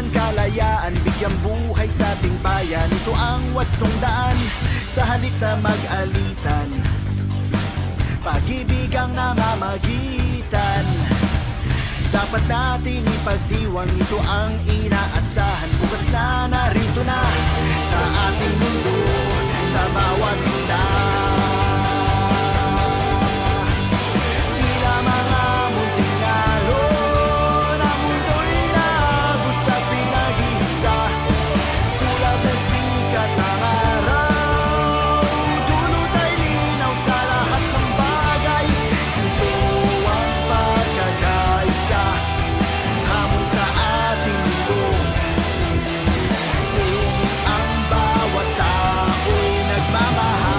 katarungan, kalayaan, bigyang buhay sa ating bayan. Ito ang wastong daan sa halip na mag-alitan, pag-ibig ang namamagitan. Dapat natin ipagdiwang, ito ang inaasahan. Bukas na narito na sa ating mundo, sa bawat isa. Tila mga munting alon, ang mundo'y naabot sa pinag-iisa. Tulad ng sikat ng araw, dulot ay linaw sa lahat ng bagay. Ito ang pagkakaisa, hamon sa ating mundo. Kung ang bawat tao'y nagmamahal.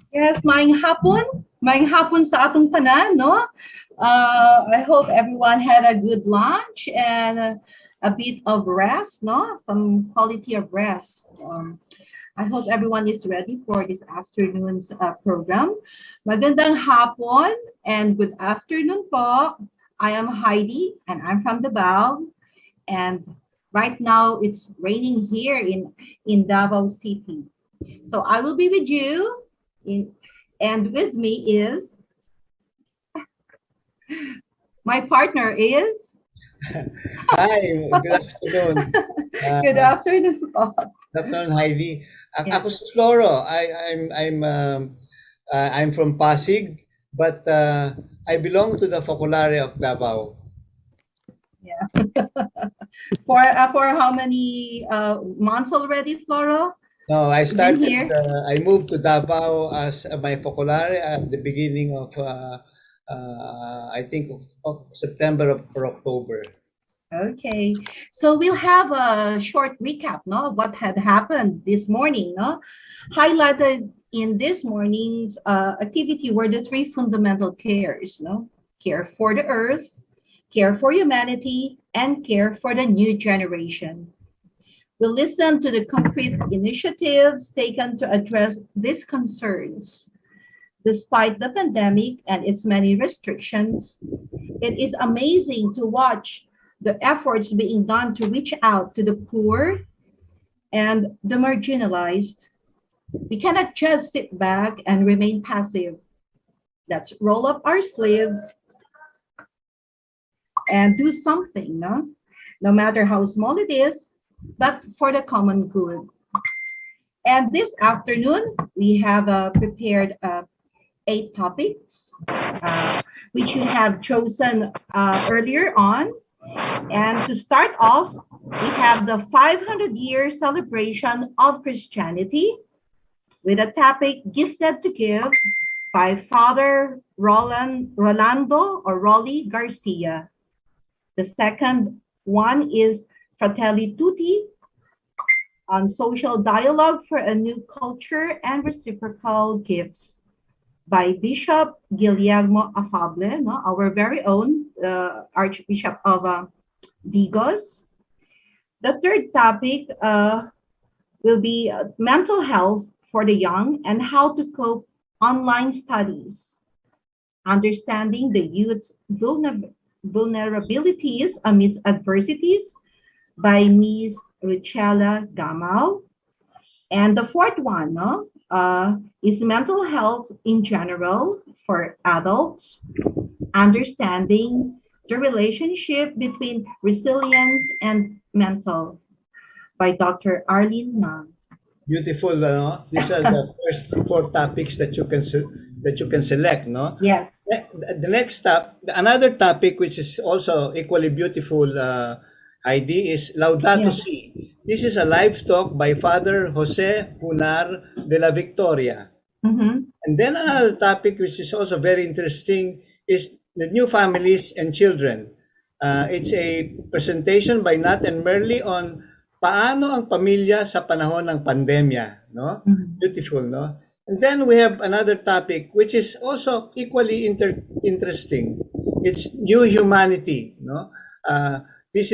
Yes, maayong hapon sa atong tanan, no? I hope everyone had a good lunch and a bit of rest, no? Some quality of rest. I hope everyone is ready for this afternoon's program. Magandang hapon and good afternoon po. I am Heidi and I'm from Davao, and right now it's raining here in Davao City. So I will be with you. And with me is my partner is Hi, good afternoon. good afternoon. Good afternoon, Heidi. Ako si Floro. I'm from Pasig, but I belong to the Focolare of Davao. Yeah. For how many months already, Floro? No, I started. here? I moved to Davao as my Focolare at the beginning of I think of September or October. Okay, so we'll have a short recap, no, what had happened this morning, no, highlighted in this morning's activity were the three fundamental cares, no? Care for the earth, care for humanity, and care for the new generation. We'll listen to the concrete initiatives taken to address these concerns. Despite the pandemic and its many restrictions, it is amazing to watch the efforts being done to reach out to the poor and the marginalized. We cannot just sit back and remain passive. Let's roll up our sleeves and do something, no? No matter how small it is, but for the common good. And this afternoon, we have prepared 8 topics, which we have chosen earlier on. And to start off, we have the 500-year celebration of Christianity with a topic Gifted to Give by Father Rolando or Rolly Garcia. The second one is Fratelli Tutti on social dialogue for a new culture and reciprocal gifts by Bishop Guillermo Afable, no? Our very own Archbishop of Vigos. The third topic will be mental health for the young and how to cope online studies, understanding the youth's vulnerabilities amidst adversities by Ms. Richella Gamal. And the fourth one, no, is mental health in general for adults, understanding the relationship between resilience and mental by Dr. Arlene Nang. Beautiful, no? These are the first 4 topics that you can select, no? Yes. The next another topic which is also equally beautiful, Heidi, is Laudato Yes. Si. This is a live talk by Father Jose Hunar de la Victoria. Mhm. And then another topic which is also very interesting is the new families and children. It's a presentation by Nat and Merly on paano ang pamilya sa panahon ng pandemya, no? Mhm. Beautiful, no? And then we have another topic which is also equally interesting. It's new humanity, no? This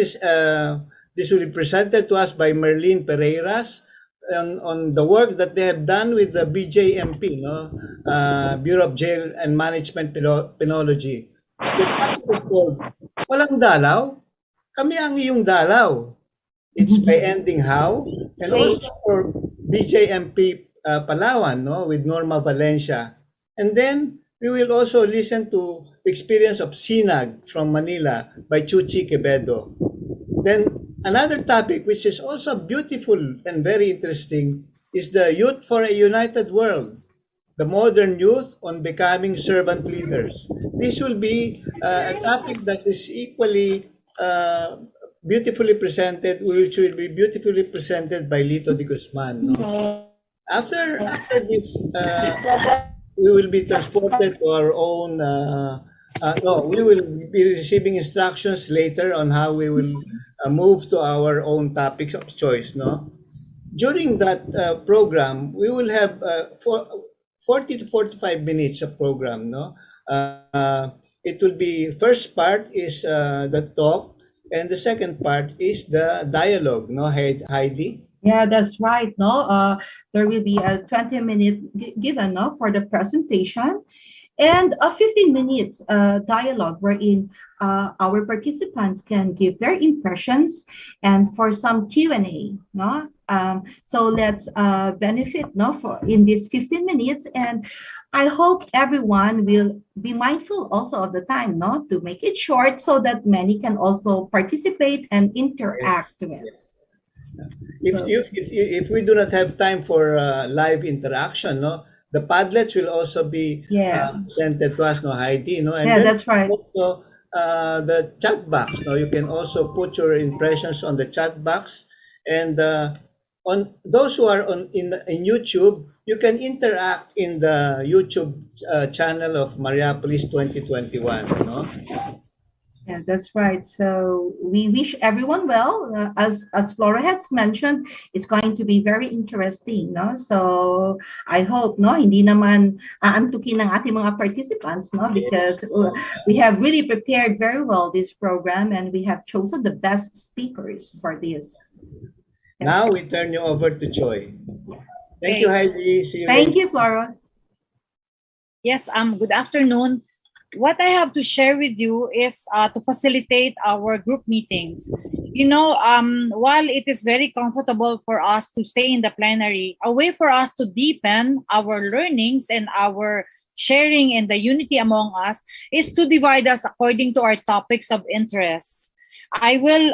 will be presented to us by Merlene Pereiras on the work that they have done with the BJMP, no? Bureau of Jail and Management Penology. The topic is called Walang Dalaw, Kami ang iyong dalaw. It's by ending how, and also for BJMP Palawan, no, with Norma Valencia. And then we will also listen to the experience of Sinag from Manila by Chuchi Quevedo. Then another topic which is also beautiful and very interesting is the Youth for a United World, the modern youth on becoming servant leaders. This will be a topic that is equally beautifully presented, which will be beautifully presented by Lito de Guzman. No? After this, we will be transported to our own. We will be receiving instructions later on how we will move to our own topics of choice. No, during that program, we will have 40 to 45 minutes of program. No, it will be first part is the talk. And the second part is the dialogue, no, Heidi? Yeah, that's right. No, there will be a 20-minute given, no, for the presentation, and a 15 minutes dialogue wherein our participants can give their impressions and for some Q&A, no. So let's benefit, no, for in these 15 minutes, and I hope everyone will be mindful also of the time, no, to make it short so that many can also participate and interact with. If we do not have time for live interaction, no, the Padlets will also be presented to us, no, Heidi, no, and Yeah, then that's right. also the chat box, no, you can also put your impressions on the chat box, and on those who are in YouTube, you can interact in the YouTube channel of Mariapolis 2021, no? Yeah, that's right. So we wish everyone well. As Flora has mentioned, it's going to be very interesting, no? So I hope, no, hindi naman aantukin ng ating mga participants, no? Yes. Because we have really prepared very well this program, and we have chosen the best speakers for this. Now we turn you over to Joy. Thank you, Okay. Heidi. See you Thank later. you, Flora. Yes, good afternoon. What I have to share with you is to facilitate our group meetings. You know, while it is very comfortable for us to stay in the plenary, a way for us to deepen our learnings and our sharing and the unity among us is to divide us according to our topics of interest. I will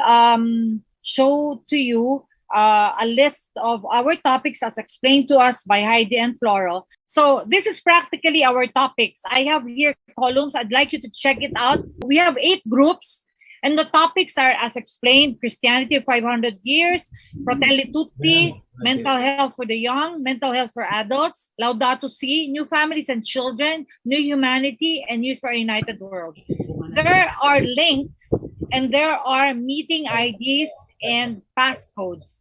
show to you a list of our topics as explained to us by Heidi and Floral. So this is practically our topics. I have here columns. I'd like you to check it out. We have 8 groups, and the topics are as explained: Christianity of 500 years, Fratelli Tutti, mental health for the young, mental health for adults, Laudato Si, new families and children, new humanity, and youth for a united world. There are links and there are meeting IDs and passcodes.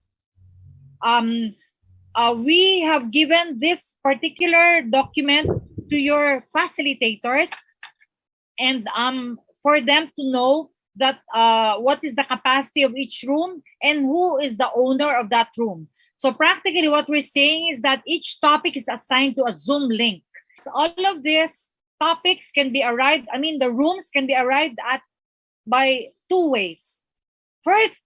We have given this particular document to your facilitators, and for them to know that what is the capacity of each room and who is the owner of that room. So practically what we're saying is that each topic is assigned to a Zoom link. So all of these topics can be the rooms can be arrived at by 2 ways. First,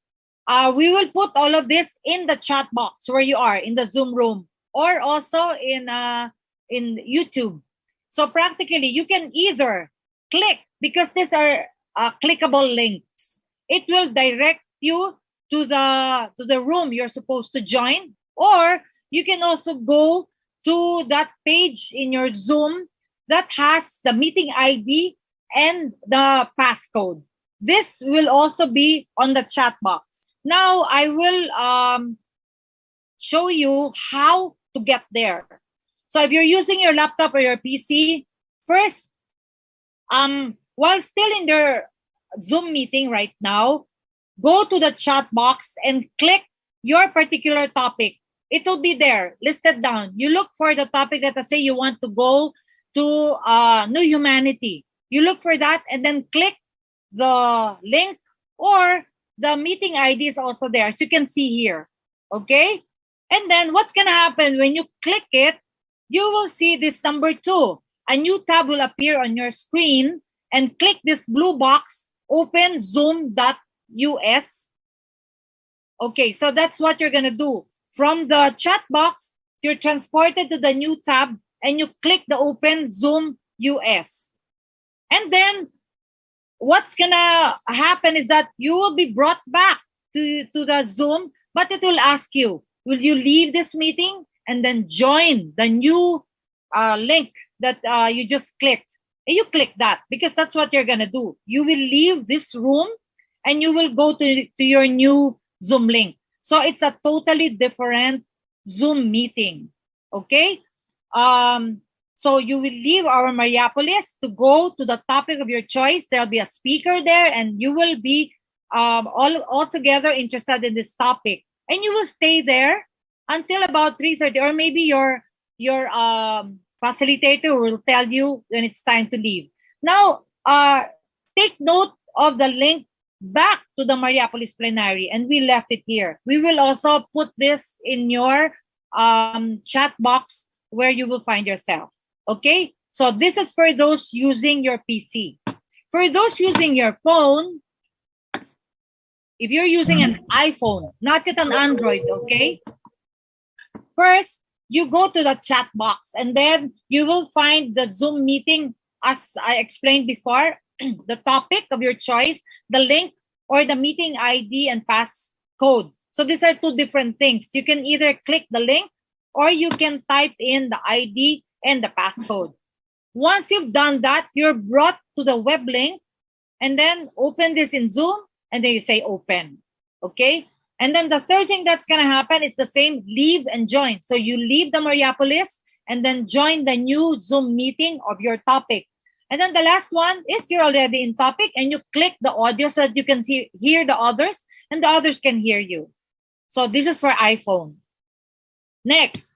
we will put all of this in the chat box where you are in the Zoom room, or also in YouTube. So practically, you can either click, because these are clickable links. It will direct you to the room you're supposed to join, or you can also go to that page in your Zoom that has the meeting ID and the passcode. This will also be on the chat box. Now I will show you how to get there. So if you're using your laptop or your PC, first, while still in your Zoom meeting right now, go to the chat box and click your particular topic. It will be there, listed down. You look for the topic that I say you want to go to New Humanity. You look for that and then click the link, or the meeting ID is also there, as you can see here. Okay? And then what's going to happen when you click it, you will see this number 2. A new tab will appear on your screen, and click this blue box, open zoom.us. Okay, so that's what you're going to do. From the chat box, you're transported to the new tab, and you click the open Zoom US. And then what's going to happen is that you will be brought back to the Zoom, but it will ask you, will you leave this meeting and then join the new link that you just clicked? And you click that, because that's what you're going to do. You will leave this room and you will go to your new Zoom link. So it's a totally different Zoom meeting. Okay? So you will leave our Mariapolis to go to the topic of your choice. There'll be a speaker there, and you will be all together interested in this topic. And you will stay there until about 3:30, or maybe your facilitator will tell you when it's time to leave. Now, take note of the link back to the Mariapolis Plenary, and we left it here. We will also put this in your chat box where you will find yourself. Okay? So this is for those using your PC. For those using your phone, if you're using an iPhone, not yet an Android, okay? First, you go to the chat box, and then you will find the Zoom meeting, as I explained before, the topic of your choice, the link, or the meeting ID and passcode. So these are 2 different things. You can either click the link, or you can type in the ID and the passcode. Once you've done that, you're brought to the web link, and then open this in Zoom, and then you say open. Okay? And then the third thing that's going to happen is the same, leave and join. So you leave the Mariapolis and then join the new Zoom meeting of your topic. And then the last one is you're already in topic and you click the audio so that you can hear the others and the others can hear you. So this is for iPhone. Next.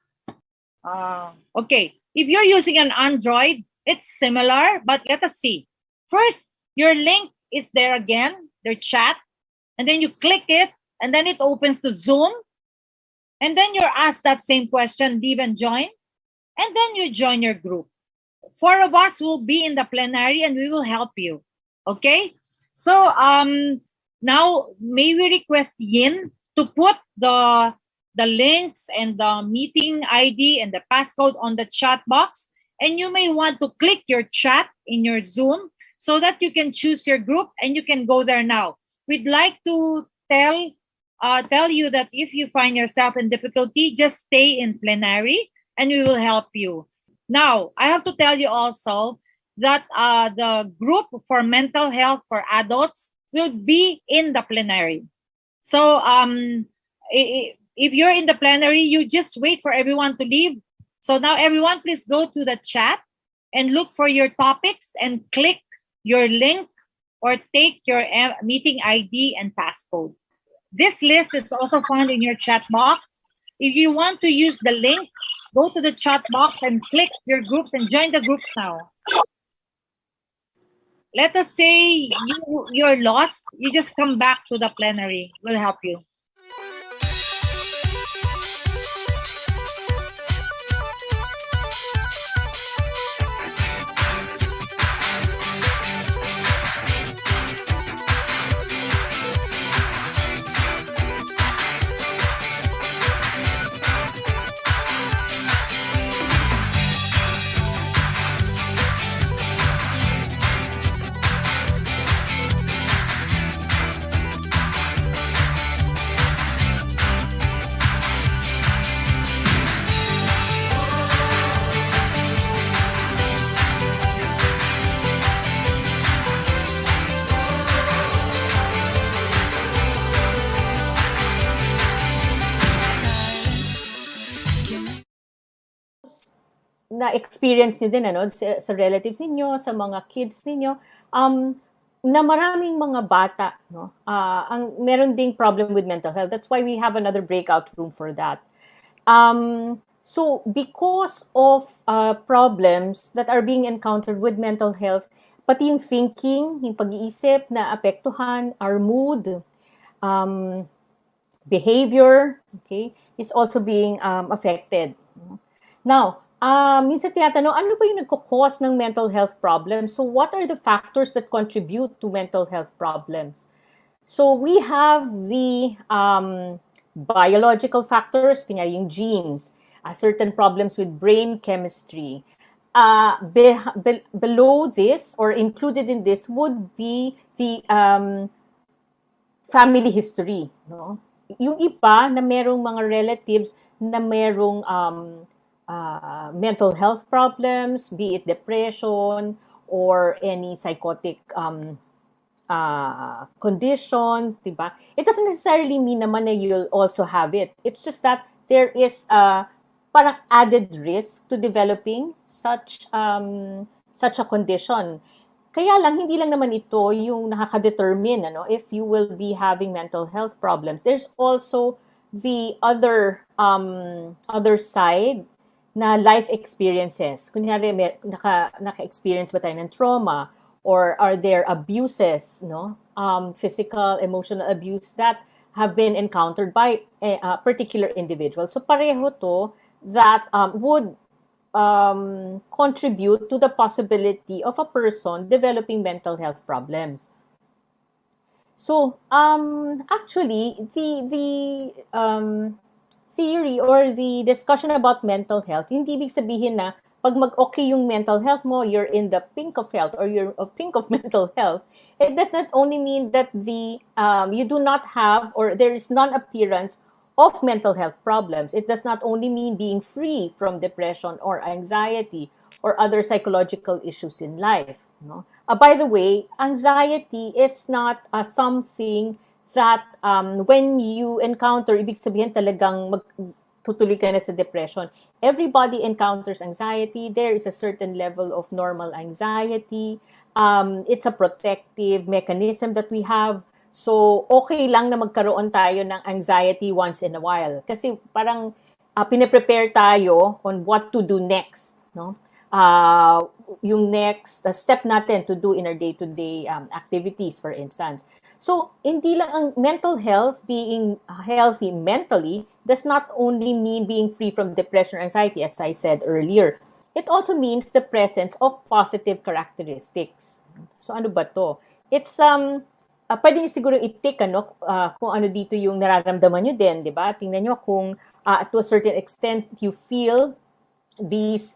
Okay. If you're using an Android, it's similar, but let us see. First, your link is there again, their chat, and then you click it, and then it opens to Zoom, and then you're asked that same question, leave and join, and then you join your group. 4 of us will be in the plenary and we will help you. Okay? So now may we request Yin to put the links and the meeting ID and the passcode on the chat box. And you may want to click your chat in your Zoom so that you can choose your group and you can go there now. We'd like to tell you that if you find yourself in difficulty, just stay in plenary and we will help you. Now, I have to tell you also that the group for mental health for adults will be in the plenary. So if you're in the plenary, you just wait for everyone to leave. So now everyone, please go to the chat and look for your topics and click your link or take your meeting ID and passcode. This list is also found in your chat box. If you want to use the link, go to the chat box and click your groups and join the groups now. Let us say you're lost. You just come back to the plenary. We'll help you. na-experience niyo din sa relatives ninyo, sa mga kids ninyo, na maraming mga bata, meron ding problem with mental health. That's why we have another breakout room for that. So because of problems that are being encountered with mental health, pati yung thinking, yung pag-iisip na apektuhan, our mood, behavior, okay, is also being affected. Now, minsan tinatanong, ano ba yung nagkukos ng mental health problems? So what are the factors that contribute to mental health problems? So we have the biological factors, kunyari yung genes, certain problems with brain chemistry. Below this or included in this would be the family history. No? Yung iba na merong mga relatives na merong mental health problems, be it depression or any psychotic condition, diba? It doesn't necessarily mean naman na you'll also have it. It's just that there is parang added risk to developing such a condition. Kaya lang, hindi lang naman ito yung nakaka-determine if you will be having mental health problems. There's also the other side na life experiences. Kunyari, naka-experience ba tayo ng trauma? Or are there abuses, physical, emotional abuse that have been encountered by a particular individual? So pareho to that would contribute to the possibility of a person developing mental health problems. So actually, the theory or the discussion about mental health, hindi ibig sabihin na pag mag-okay yung mental health mo, you're in the pink of health or you're a pink of mental health. It does not only mean that you do not have or there is non-appearance of mental health problems. It does not only mean being free from depression or anxiety or other psychological issues in life. By the way, anxiety is not something that when you encounter, ibig sabihin talagang tutuloy ka na sa depression. Everybody encounters anxiety. There is a certain level of normal anxiety. It's a protective mechanism that we have. So, okay lang na magkaroon tayo ng anxiety once in a while. Kasi parang pine-prepare tayo on what to do next, no? Yung next step natin to do in our day-to-day activities, for instance. So, hindi lang ang mental health, being healthy mentally, does not only mean being free from depression or anxiety, as I said earlier. It also means the presence of positive characteristics. So, ano ba to? It's, pwede nyo siguro i-tick, kung ano dito yung nararamdaman nyo din, di ba? Tingnan nyo kung to a certain extent you feel these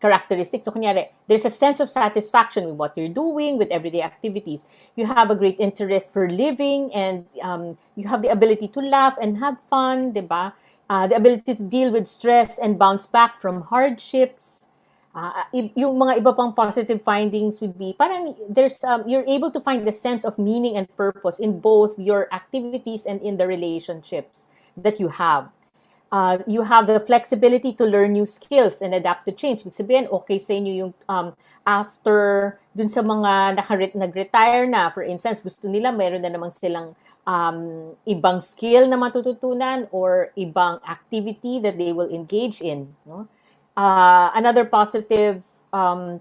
characteristics. So, kunyari, there's a sense of satisfaction with what you're doing, with everyday activities. You have a great interest for living, and you have the ability to laugh and have fun, di ba? The ability to deal with stress and bounce back from hardships. Yung mga iba pang positive findings would be, parang there's, you're able to find the sense of meaning and purpose in both your activities and in the relationships that you have. You have the flexibility to learn new skills and adapt to change. Ibig sabihin, okay sa inyo yung after, dun sa mga nag-retire na, for instance, gusto nila, mayroon na namang silang ibang skill na matututunan or ibang activity that they will engage in. No? Another positive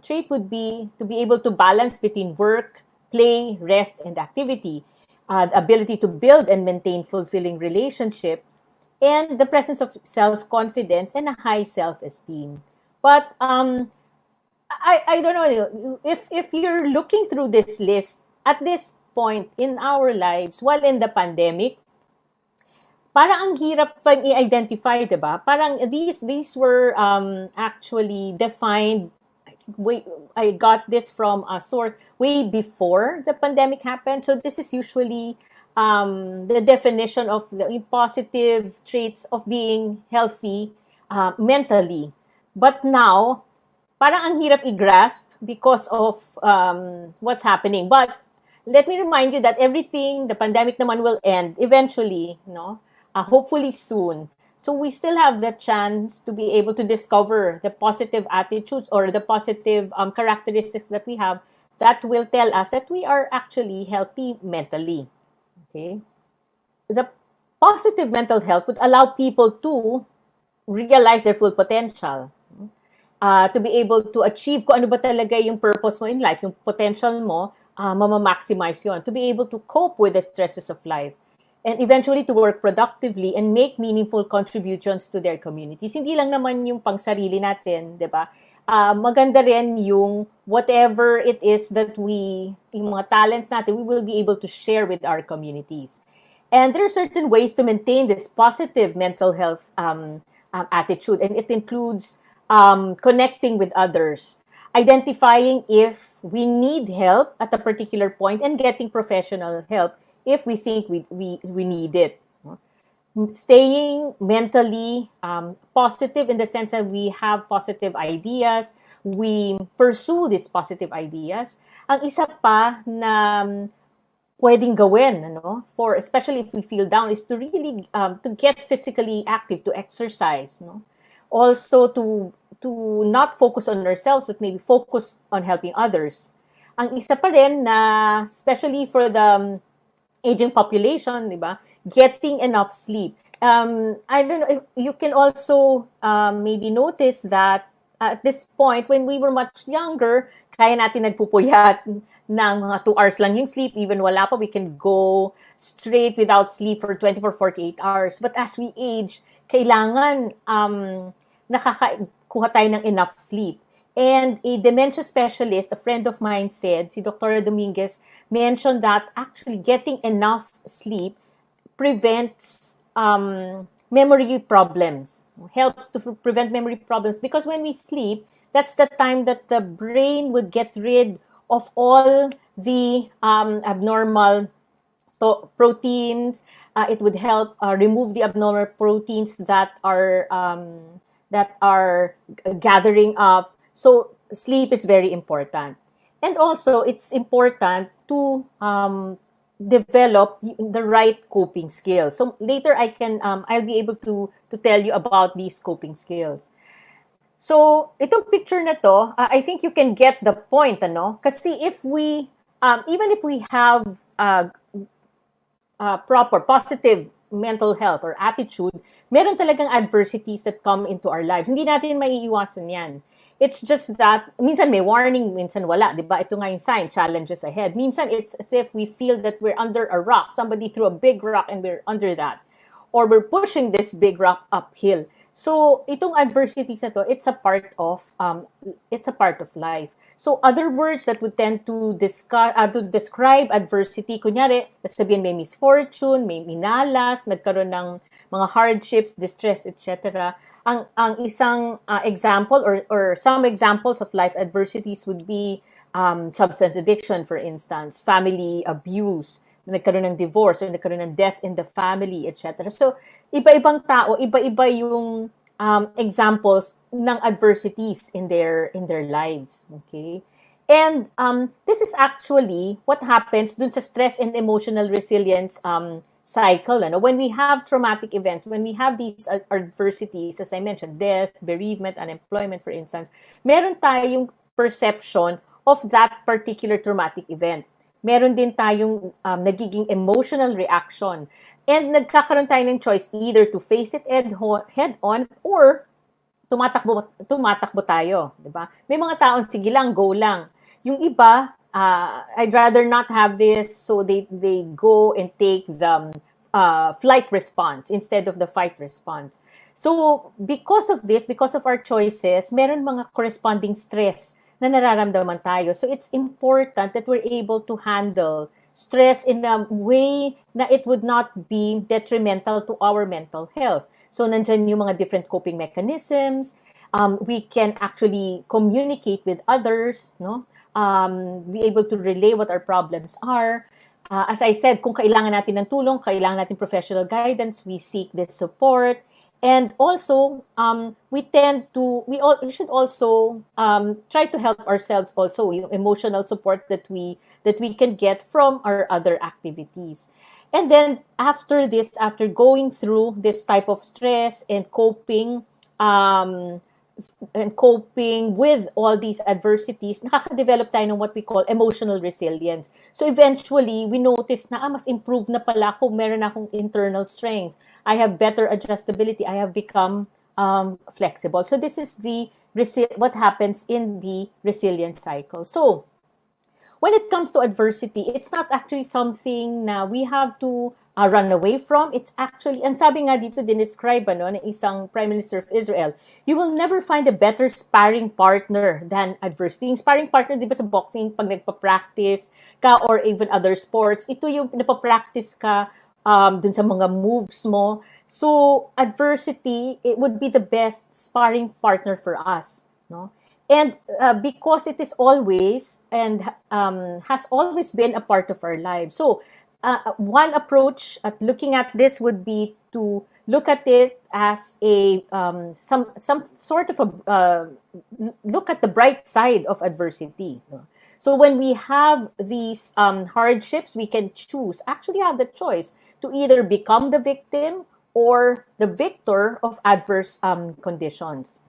trait would be to be able to balance between work, play, rest, and activity. The ability to build and maintain fulfilling relationships, and the presence of self-confidence and a high self-esteem. But I don't know, if you're looking through this list at this point in our lives while in the pandemic, parang ang hirap pang i-identify, diba? Parang these were actually defined. I got this from a source way before the pandemic happened. So this is usually the definition of the positive traits of being healthy mentally. But now, parang ang hirap i-grasp because of what's happening. But let me remind you that the pandemic naman will end eventually, no? Hopefully soon. So we still have the chance to be able to discover the positive attitudes or the positive characteristics that we have that will tell us that we are actually healthy mentally. Okay? The positive mental health would allow people to realize their full potential. To be able to achieve kung ano ba talaga yung purpose mo in life, yung potential mo, mama-maximize yun. To be able to cope with the stresses of life. And eventually to work productively and make meaningful contributions to their communities. Hindi lang naman yung pang-sarili natin, di ba? Maganda rin yung whatever it is that yung mga talents natin, we will be able to share with our communities. And there are certain ways to maintain this positive mental health attitude. And it includes connecting with others, identifying if we need help at a particular point, and getting professional help if we think we need it. Staying mentally positive in the sense that we have positive ideas, we pursue these positive ideas. Ang isa pa na pwedeng gawin, for especially if we feel down, is to really to get physically active, to exercise. Also to not focus on ourselves, but maybe focus on helping others. Ang isa pa rin na, especially for the aging population, di ba? Getting enough sleep. I don't know if you can also maybe notice that at this point, when we were much younger, kaya natin nagpupuyat ng mga 2 hours lang yung sleep. Even wala pa, we can go straight without sleep for 24, 48 hours. But as we age, kailangan nakakakuha tayo ng enough sleep. And a dementia specialist, a friend of mine said, si Dr. Dominguez, mentioned that actually getting enough sleep prevents memory problems, helps to prevent memory problems. Because when we sleep, that's the time that the brain would get rid of all the abnormal proteins. It would help remove the abnormal proteins that are gathering up. So sleep is very important. And also, it's important to develop the right coping skills. So later I'll be able to tell you about these coping skills. So itong picture na to, I think you can get the point, ano? Kasi if we even if we have proper positive mental health or attitude, meron talagang adversities that come into our lives. Hindi natin maiiwasan yan. It's just that, minsan may warning, minsan wala. Diba? Ito nga yung sign, challenges ahead. Minsan it's as if we feel that we're under a rock. Somebody threw a big rock and we're under that. Or we're pushing this big rock uphill. So itong adversities na to, it's a part of life. So other words that would tend to describe adversity, kunyari, sabihin may misfortune, may minalas, nagkaroon ng mga hardships, distress, etc. Ang isang example or some examples of life adversities would be substance addiction, for instance, family abuse, nagkaroon ng divorce, or nagkaroon ng death in the family, etc. So, iba-ibang tao, iba-iba yung examples ng adversities in their lives. Okay? And this is actually what happens dun sa stress and emotional resilience cycle. Ano? When we have traumatic events, when we have these adversities, as I mentioned, death, bereavement, unemployment, for instance, meron tayong perception of that particular traumatic event. Meron din tayong nagiging emotional reaction. And nagkakaroon tayo ng choice either to face it head-on or tumatakbo tayo. Diba? May mga taong, sige lang, go lang. Yung iba, I'd rather not have this, so they go and take the flight response instead of the fight response. So, because of this, because of our choices, meron mga corresponding stress na nararamdaman tayo. So it's important that we're able to handle stress in a way na it would not be detrimental to our mental health. So nandyan yung mga different coping mechanisms. We can actually communicate with others, no? Be able to relay what our problems are. As I said, kung kailangan natin ng tulong, kailangan natin professional guidance, we seek this support. And also, we should also try to help ourselves also, yung emotional support that we can get from our other activities. And then after going through this type of stress and coping with all these adversities, nakaka-develop tayo ng what we call emotional resilience. So eventually, we notice na mas improve na pala ako, meron akong internal strength. I have better adjustability. I have become flexible. So this is what happens in the resilience cycle. So when it comes to adversity, it's not actually something na we have to run away from. It's actually, ang sabi nga dito, dinescribe ng isang Prime Minister of Israel, you will never find a better sparring partner than adversity. Yung sparring partner, di ba sa boxing, pag nagpa-practice ka or even other sports, ito yung napapractice ka dun sa mga moves mo. So, adversity, it would be the best sparring partner for us, no? And because it is always and has always been a part of our lives. So, one approach at looking at this would be to look at it as a some sort of a look at the bright side of adversity. No? So when we have these hardships, we can actually have the choice to either become the victim or the victor of adverse conditions.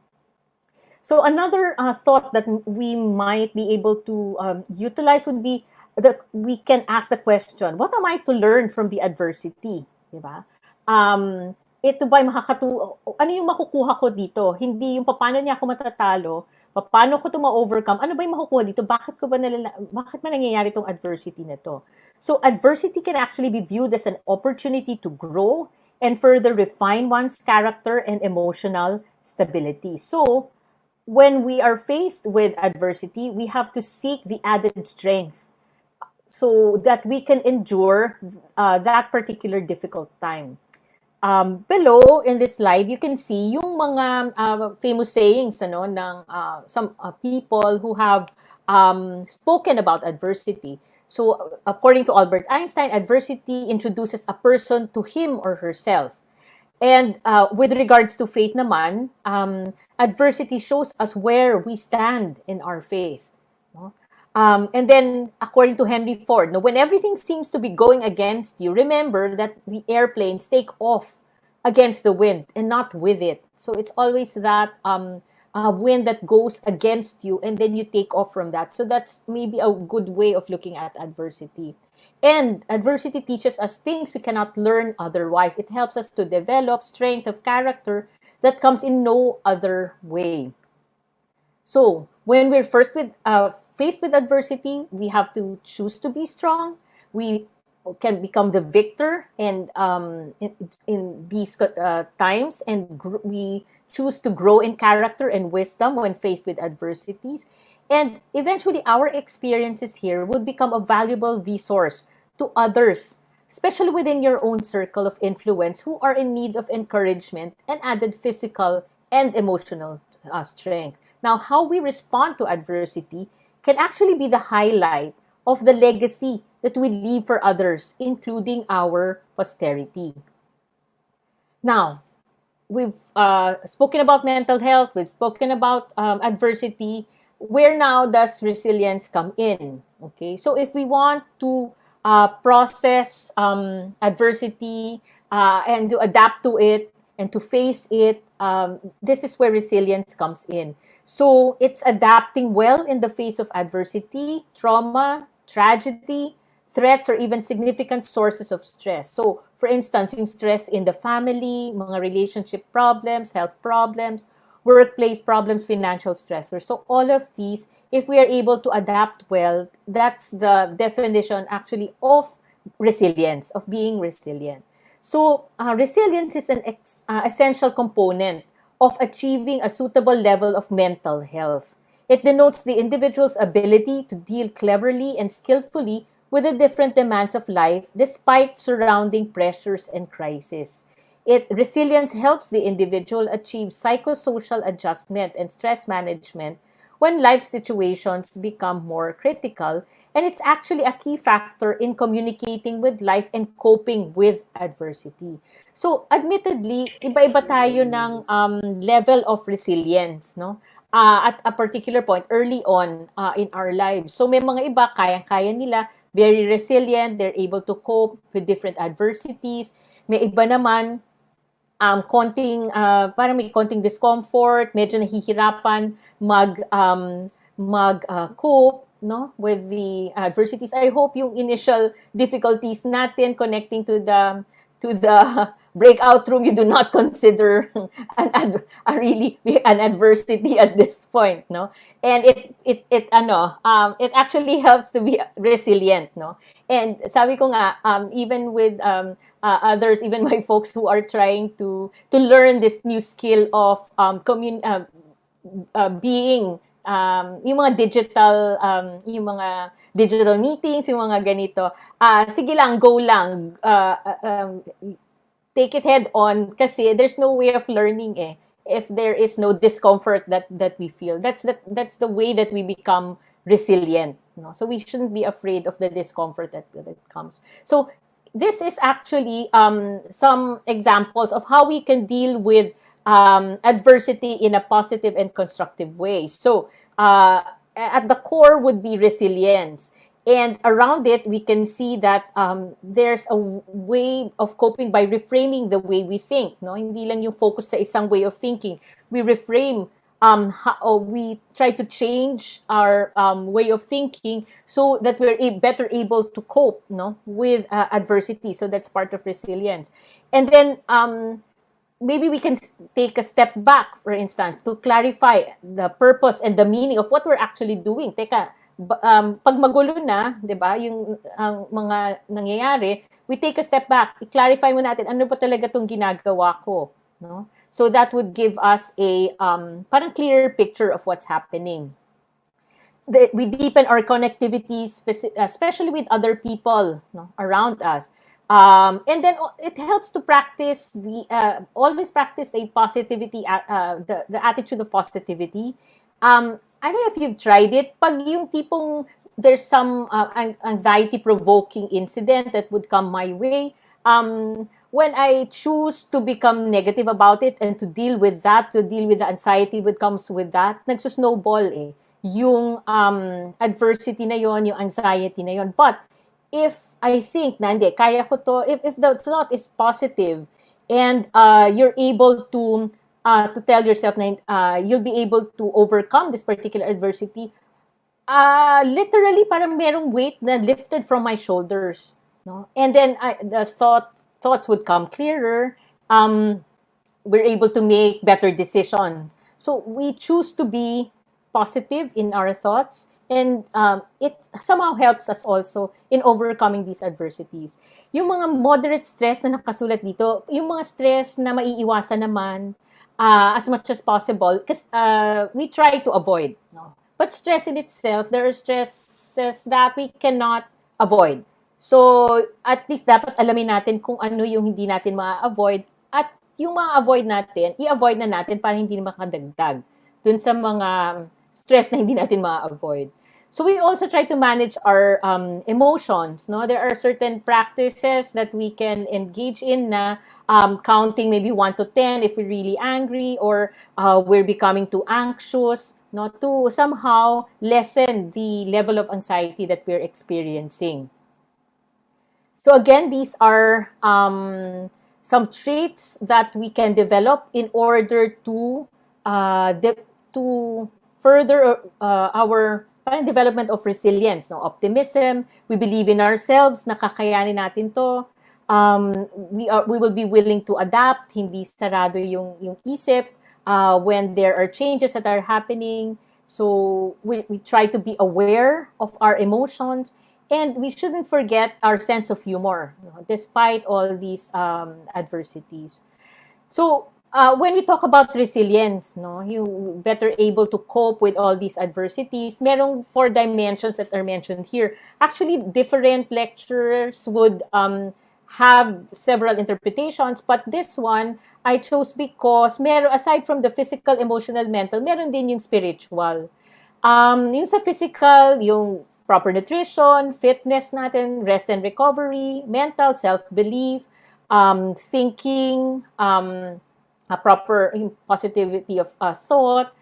So another thought that we might be able to utilize would be that we can ask the question, what am I to learn from the adversity? Diba? Ito ba ano yung makukuha ko dito? Hindi yung paano niya ako matatalo, paano ko ito ma-overcome, ano ba yung makukuha dito? Bakit ba nangyayari itong adversity na to? So adversity can actually be viewed as an opportunity to grow and further refine one's character and emotional stability. So when we are faced with adversity, we have to seek the added strength so that we can endure that particular difficult time. Below in this slide, you can see yung mga famous sayings ng some people who have spoken about adversity. So according to Albert Einstein, adversity introduces a person to him or herself. And with regards to faith naman, adversity shows us where we stand in our faith. No? And then, according to Henry Ford, when everything seems to be going against you, remember that the airplanes take off against the wind and not with it. So it's always that wind that goes against you, and then you take off from that. So that's maybe a good way of looking at adversity. And adversity teaches us things we cannot learn otherwise. It helps us to develop strength of character that comes in no other way. So when we're faced with adversity, we have to choose to be strong. We can become the victor, and in these times, and we choose to grow in character and wisdom when faced with adversities. And eventually, our experiences here would become a valuable resource to others, especially within your own circle of influence, who are in need of encouragement and added physical and emotional strength. Now, how we respond to adversity can actually be the highlight of the legacy that we leave for others, including our posterity. Now, we've spoken about mental health, we've spoken about adversity. Where now does resilience come in? Okay, so if we want to process adversity and to adapt to it and to face it, this is where resilience comes in. So it's adapting well in the face of adversity, trauma, tragedy, threats, or even significant sources of stress. So, for instance, yung stress in the family, mga relationship problems, health problems, workplace problems, financial stressors. So all of these, if we are able to adapt well, that's the definition actually of resilience, of being resilient. So resilience is an essential component of achieving a suitable level of mental health. It denotes the individual's ability to deal cleverly and skillfully with the different demands of life despite surrounding pressures and crises. Resilience helps the individual achieve psychosocial adjustment and stress management when life situations become more critical, and it's actually a key factor in communicating with life and coping with adversity. So, admittedly, iba-iba tayo ng level of resilience, no? At a particular point, early on in our lives. So, may mga iba, kayang-kaya nila, very resilient, they're able to cope with different adversities. May iba naman, parang may konting discomfort, medyo nahihirapan cope, no, with the adversities. I hope yung initial difficulties natin connecting to the breakout room, you do not consider an adversity at this point, no? And it actually helps to be resilient, no? And sabi ko nga, even with others, even my folks who are trying to learn this new skill of being yung mga digital meetings, yung mga ganito, sige lang, go lang, take it head on, kasi there's no way of learning if there is no discomfort that we feel. That's the way that we become resilient, no? So we shouldn't be afraid of the discomfort that comes. So this is actually some examples of how we can deal with adversity in a positive and constructive way. So at the core would be resilience. And around it, we can see that there's a way of coping by reframing the way we think. No? Hindi lang yung focus sa isang way of thinking. We reframe, we try to change our way of thinking so that we're better able to cope, no, with adversity. So that's part of resilience. And then maybe we can take a step back, for instance, to clarify the purpose and the meaning of what we're actually doing. Teka, pag magulo na, 'di ba, yung mga nangyayari, we take a step back, i-clarify mo natin ano ba talaga tong ginagawa ko, no? So that would give us a parang clearer picture of what's happening. We deepen our connectivities, especially with other people, no, around us. And then it helps to practice always practice the positivity, the attitude of positivity. I don't know if you've tried it. Pag yung tipong there's some anxiety-provoking incident that would come my way, when I choose to become negative about it and to deal with that, to deal with the anxiety that comes with that, nagsusnowball . yung adversity na yon, yung anxiety na yon. But if I think na hindi, kaya ko to, if the thought is positive and you're able to tell yourself na you'll be able to overcome this particular adversity, literally parang merong weight na lifted from my shoulders, no? And then the thoughts would come clearer. We're able to make better decisions. So we choose to be positive in our thoughts, and it somehow helps us also in overcoming these adversities. Yung mga moderate stress na nakasulat dito, yung mga stress na maiiwasan naman as much as possible, because we try to avoid, no? But stress in itself, there are stresses that we cannot avoid. So, at least dapat alamin natin kung ano yung hindi natin ma-avoid, at yung ma-avoid natin, i-avoid na natin para hindi makadagdag dun sa mga stress na hindi natin ma-avoid. So, we also try to manage our emotions, no? There are certain practices that we can engage in na counting maybe 1 to 10 if we're really angry, or we're becoming too anxious, no, to somehow lessen the level of anxiety that we're experiencing. So again, these are some traits that we can develop in order to further our development of resilience, no, optimism. We believe in ourselves, nakakayanin natin to. We will be willing to adapt, hindi sarado yung isip. When there are changes that are happening. So we try to be aware of our emotions, and we shouldn't forget our sense of humor, you know, despite all these adversities. So when we talk about resilience, no, you better able to cope with all these adversities. Merong 4 dimensions that are mentioned here. Actually, different lecturers would have several interpretations, but this one I chose because aside from the physical, emotional, mental, meron din yung spiritual. Yung sa physical, yung proper nutrition, fitness natin, rest and recovery, mental, self-belief, thinking, a proper positivity of thought.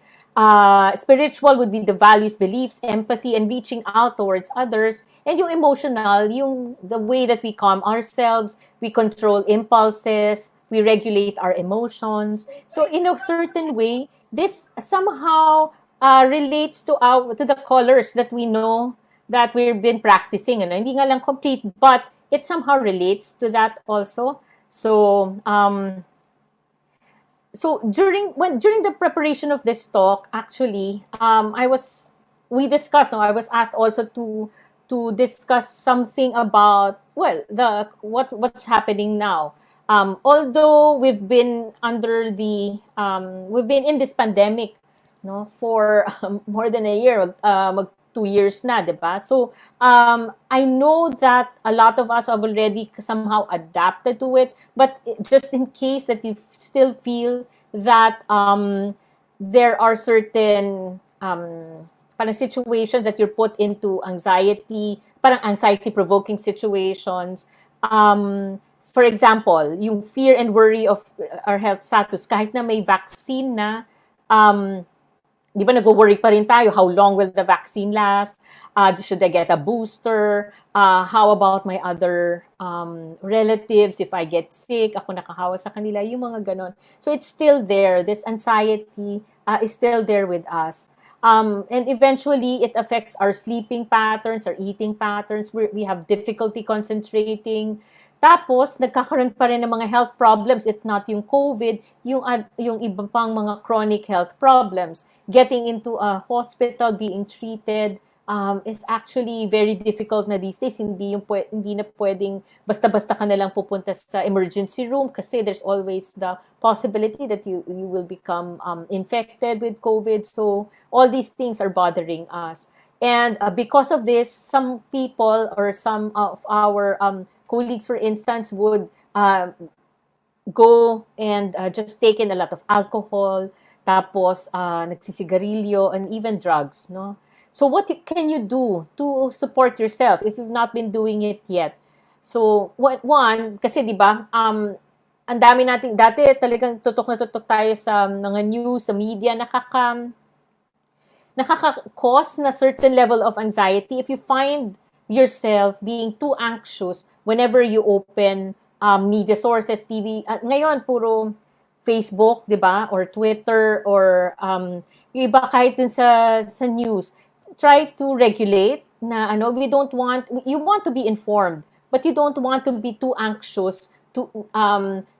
Spiritual would be the values, beliefs, empathy, and reaching out towards others. And yung emotional, yung the way that we calm ourselves, we control impulses, we regulate our emotions. So in a certain way, this somehow relates to the colors that we know that we've been practicing. Ano? Hindi nga lang complete, but it somehow relates to that also. So during the preparation of this talk, actually, I was asked also to discuss something about what's happening now. Although we've been in this pandemic, no, for more than a year, 2 years na, diba? So I know that a lot of us have already somehow adapted to it, but just in case that you still feel that there are certain parang situations that you're put into anxiety-provoking situations. For example, yung fear and worry of our health status, kahit na may vaccine na, di ba nag-worry pa rin tayo, how long will the vaccine last? Should I get a booster? How about my other relatives? If I get sick, ako nakahawa sa kanila, yung mga ganon. So it's still there. This anxiety is still there with us. And eventually, it affects our sleeping patterns, our eating patterns. We have difficulty concentrating. Tapos, nagkakaroon pa rin ng mga health problems, if not yung COVID, yung iba pang mga chronic health problems. Getting into a hospital, being treated, is actually very difficult na these days. Hindi na pwedeng basta-basta ka na lang pupunta sa emergency room kasi there's always the possibility that you will become infected with COVID. So, all these things are bothering us. And because of this, some people or some of our colleagues, for instance, would go and just take in a lot of alcohol, tapos nagsisigarilyo, and even drugs, no? So what can you do to support yourself if you've not been doing it yet? So one, kasi di ba, ang dami nating, dati talagang tutok na tutok tayo sa mga news, sa media, nakaka-cause na certain level of anxiety if you find yourself being too anxious whenever you open media sources, TV. Ngayon, puro Facebook, di ba? Or Twitter, or yung iba kahit dun sa news. Try to regulate na we don't want, you want to be informed, but you don't want to be too anxious to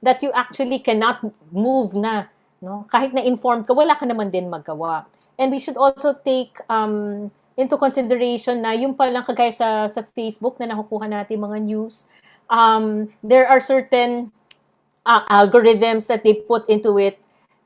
that you actually cannot move na. No? Kahit na informed ka, wala ka naman din magawa. And we should also take into consideration na yung palang kagaya sa Facebook na nakukuha natin mga news, there are certain algorithms that they put into it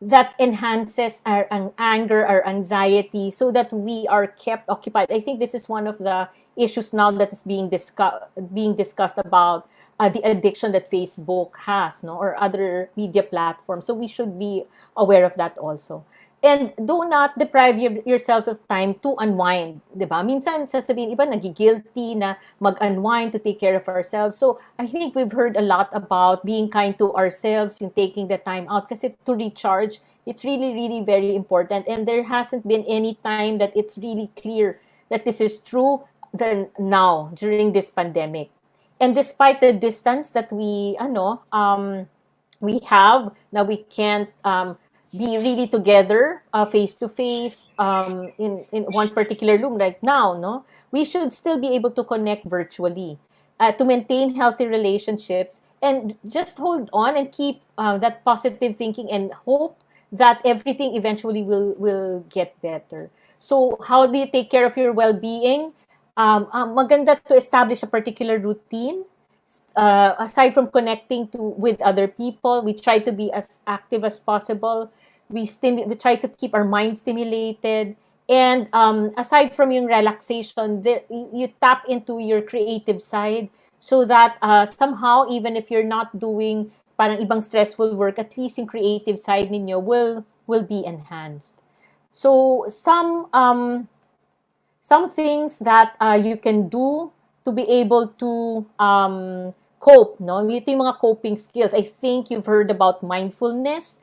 that enhances our anger, our anxiety, so that we are kept occupied. I think this is one of the issues now that is being discussed about the addiction that Facebook has, no, or other media platforms. So we should be aware of that also. And do not deprive yourselves of time to unwind, di ba? Minsan, sasabihin, iba nagigilty na mag-unwind to take care of ourselves. So, I think we've heard a lot about being kind to ourselves, yung taking the time out. Kasi to recharge, it's really, really very important. And there hasn't been any time that it's really clear that this is true than now, during this pandemic. And despite the distance that we have, now we can't be really together face to face in one particular room right now, no, we should still be able to connect virtually to maintain healthy relationships, and just hold on and keep that positive thinking and hope that everything eventually will get better. So how do you take care of your well-being? Maganda to establish a particular routine. Aside from connecting with other people, we try to be as active as possible. We try to keep our mind stimulated. And aside from yung relaxation, you tap into your creative side, so that somehow, even if you're not doing parang ibang stressful work, at least yung creative side ninyo will be enhanced. So some things that you can do to be able to cope, no? Ito yung mga coping skills. I think you've heard about mindfulness.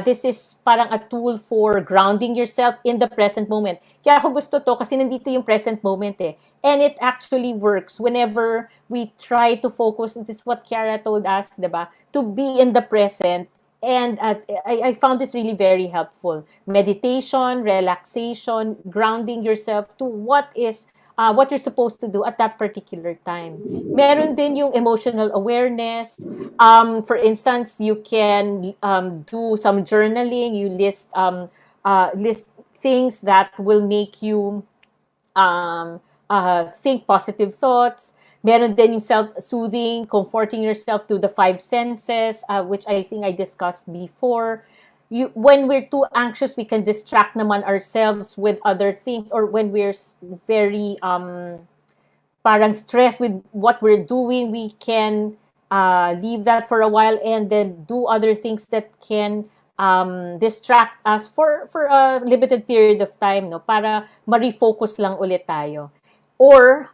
This is parang a tool for grounding yourself in the present moment. Kaya ako gusto to kasi nandito yung present moment eh. And it actually works whenever we try to focus. This is what Kiara told us, diba? To be in the present. And I found this really very helpful. Meditation, relaxation, grounding yourself to what you're supposed to do at that particular time. Meron din yung emotional awareness. For instance, you can do some journaling. You list things that will make you think positive thoughts. Meron din yung self-soothing, comforting yourself through the 5 senses, which I think I discussed before. When we're too anxious, we can distract naman ourselves with other things, or when we're very parang stressed with what we're doing, we can leave that for a while and then do other things that can distract us for a limited period of time, no, para ma-refocus lang ulit tayo. Or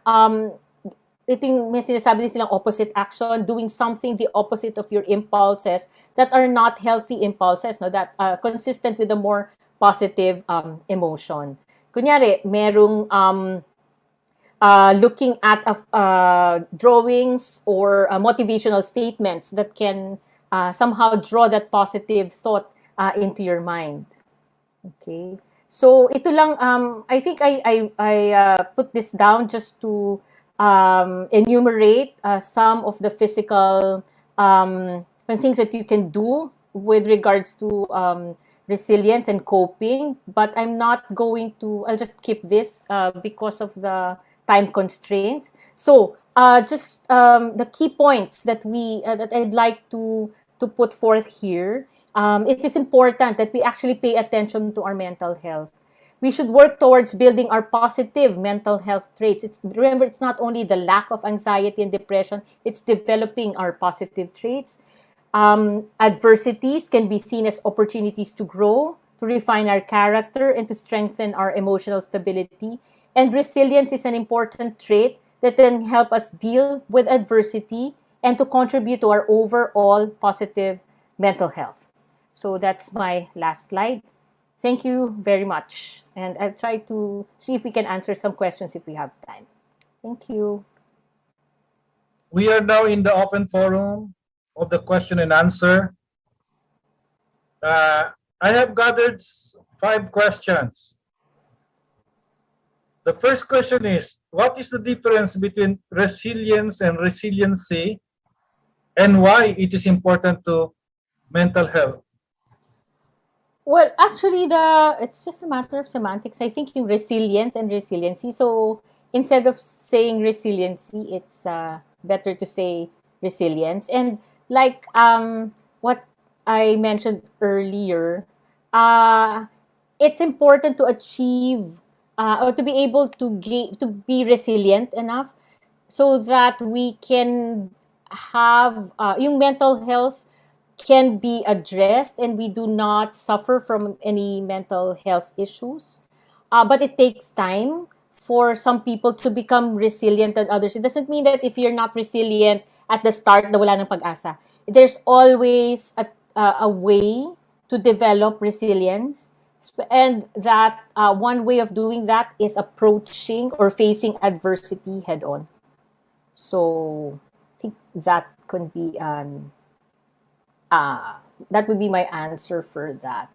ito yung may sinasabi din silang opposite action, doing something the opposite of your impulses that are not healthy impulses, no, that consistent with a more positive emotion. Kunyari, merong looking at drawings or motivational statements that can somehow draw that positive thought into your mind. Okay? So ito lang, I think I put this down just to enumerate some of the physical things that you can do with regards to resilience and coping, but I'm not going to, I'll just keep this because of the time constraints. So just the key points that that I'd like to put forth here. It is important that we actually pay attention to our mental health. We should work towards building our positive mental health traits. Remember, it's not only the lack of anxiety and depression, it's developing our positive traits. Adversities can be seen as opportunities to grow, to refine our character, and to strengthen our emotional stability. And resilience is an important trait that can help us deal with adversity and to contribute to our overall positive mental health. So that's my last slide. Thank you very much. And I'll try to see if we can answer some questions if we have time. Thank you. We are now in the open forum of the question and answer. I have gathered 5 questions. The first question is, what is the difference between resilience and resiliency, and why it is important to mental health? Well, actually, it's just a matter of semantics. I think yung resilience and resiliency. So instead of saying resiliency, it's better to say resilience. And like what I mentioned earlier, it's important to achieve or to be able to be resilient enough so that we can have yung mental health can be addressed and we do not suffer from any mental health issues. But it takes time for some people to become resilient than others. It doesn't mean that if you're not resilient at the start, na wala ng pag-asa. There's always a way to develop resilience. And that one way of doing that is approaching or facing adversity head on. So I think that could be that would be my answer for that.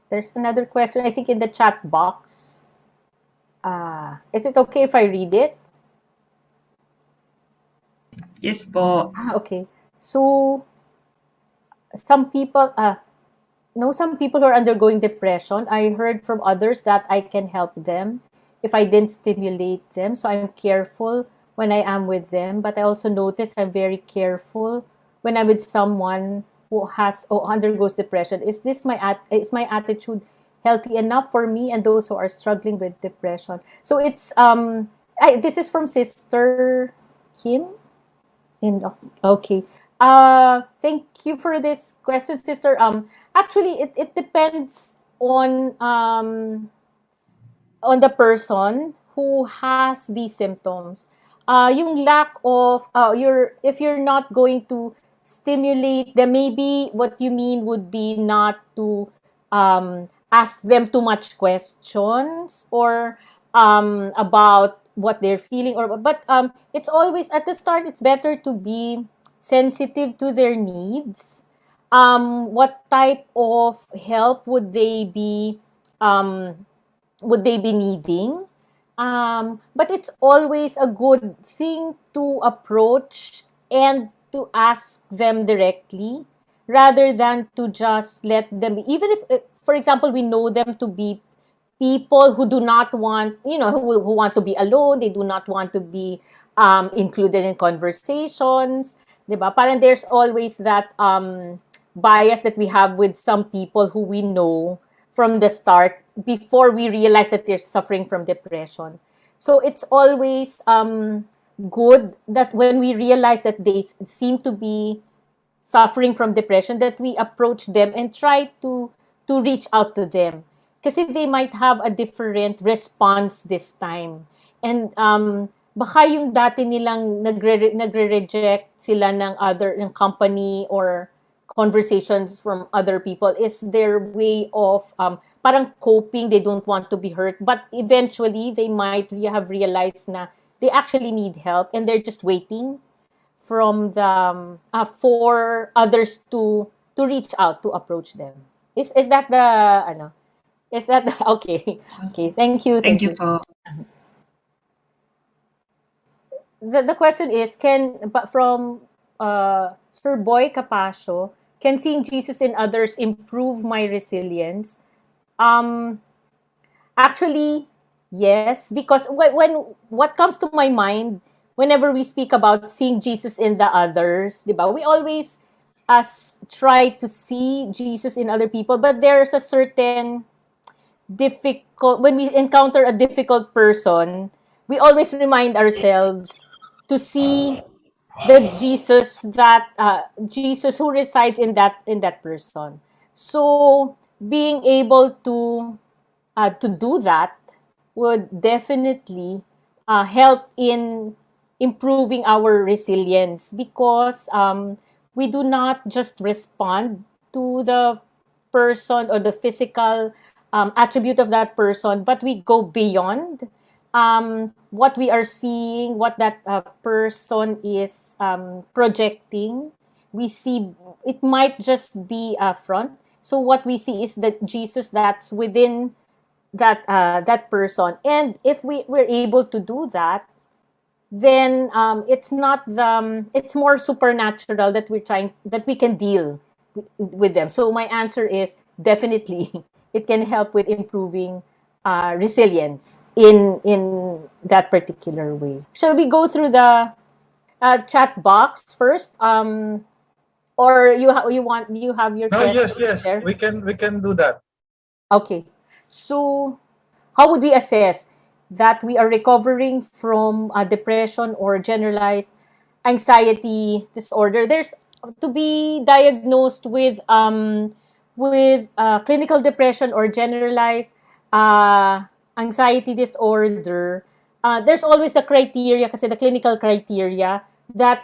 There's another question, I think, in the chat box. Is it okay if I read it? Yes po. Okay. So, some people who are undergoing depression. I heard from others that I can help them if I didn't stimulate them. So I'm careful when I am with them. But I also notice I'm very careful when I'm with someone who undergoes depression. Is my attitude healthy enough for me and those who are struggling with depression? So it's this is from Sister Kim. Okay. Thank you for this question, Sister. Actually, it depends on the person who has these symptoms. Yung lack of if you're not going to stimulate them, maybe what you mean would be not to ask them too much questions or about what they're feeling, but it's always at the start. It's better to be sensitive to their needs. What type of help would they be needing? But it's always a good thing to approach and to ask them directly rather than to just let them, even if, for example, we know them to be people who do not want, who want to be alone. They do not want to be included in conversations. Diba? Parang there's always that bias that we have with some people who we know from the start before we realize that they're suffering from depression. So it's always good that when we realize that they seem to be suffering from depression, that we approach them and try to reach out to them. Kasi they might have a different response this time. And baka yung dati nilang nagre-reject sila ng company or conversations from other people is their way of parang coping. They don't want to be hurt, but eventually they might have realized na they actually need help and they're just waiting from the for others to reach out, to approach them. Is that the is that okay? Okay, thank you. Thank you po. The question is, from Sir Boy Capasio, can seeing Jesus in others improve my resilience? Actually, yes, because when what comes to my mind whenever we speak about seeing Jesus in the others, diba? We always try to see Jesus in other people, but there's a certain when we encounter a difficult person, we always remind ourselves to see the Jesus Jesus who resides in that person. So being able to do that would definitely help in improving our resilience, because we do not just respond to the person or the physical attribute of that person, but we go beyond what we are seeing, what that person is projecting. We see it might just be a front. So what we see is that Jesus that's within that person, and if we're able to do that, then it's not it's more supernatural that we can deal with them. So my answer is definitely it can help with improving resilience in that particular way. Shall we go through the chat box first? Or you have your No, questions yes. there? We can do that. Okay. So how would we assess that we are recovering from depression or generalized anxiety disorder? There's to be diagnosed with clinical depression or generalized anxiety disorder. There's always the criteria, kasi the clinical criteria that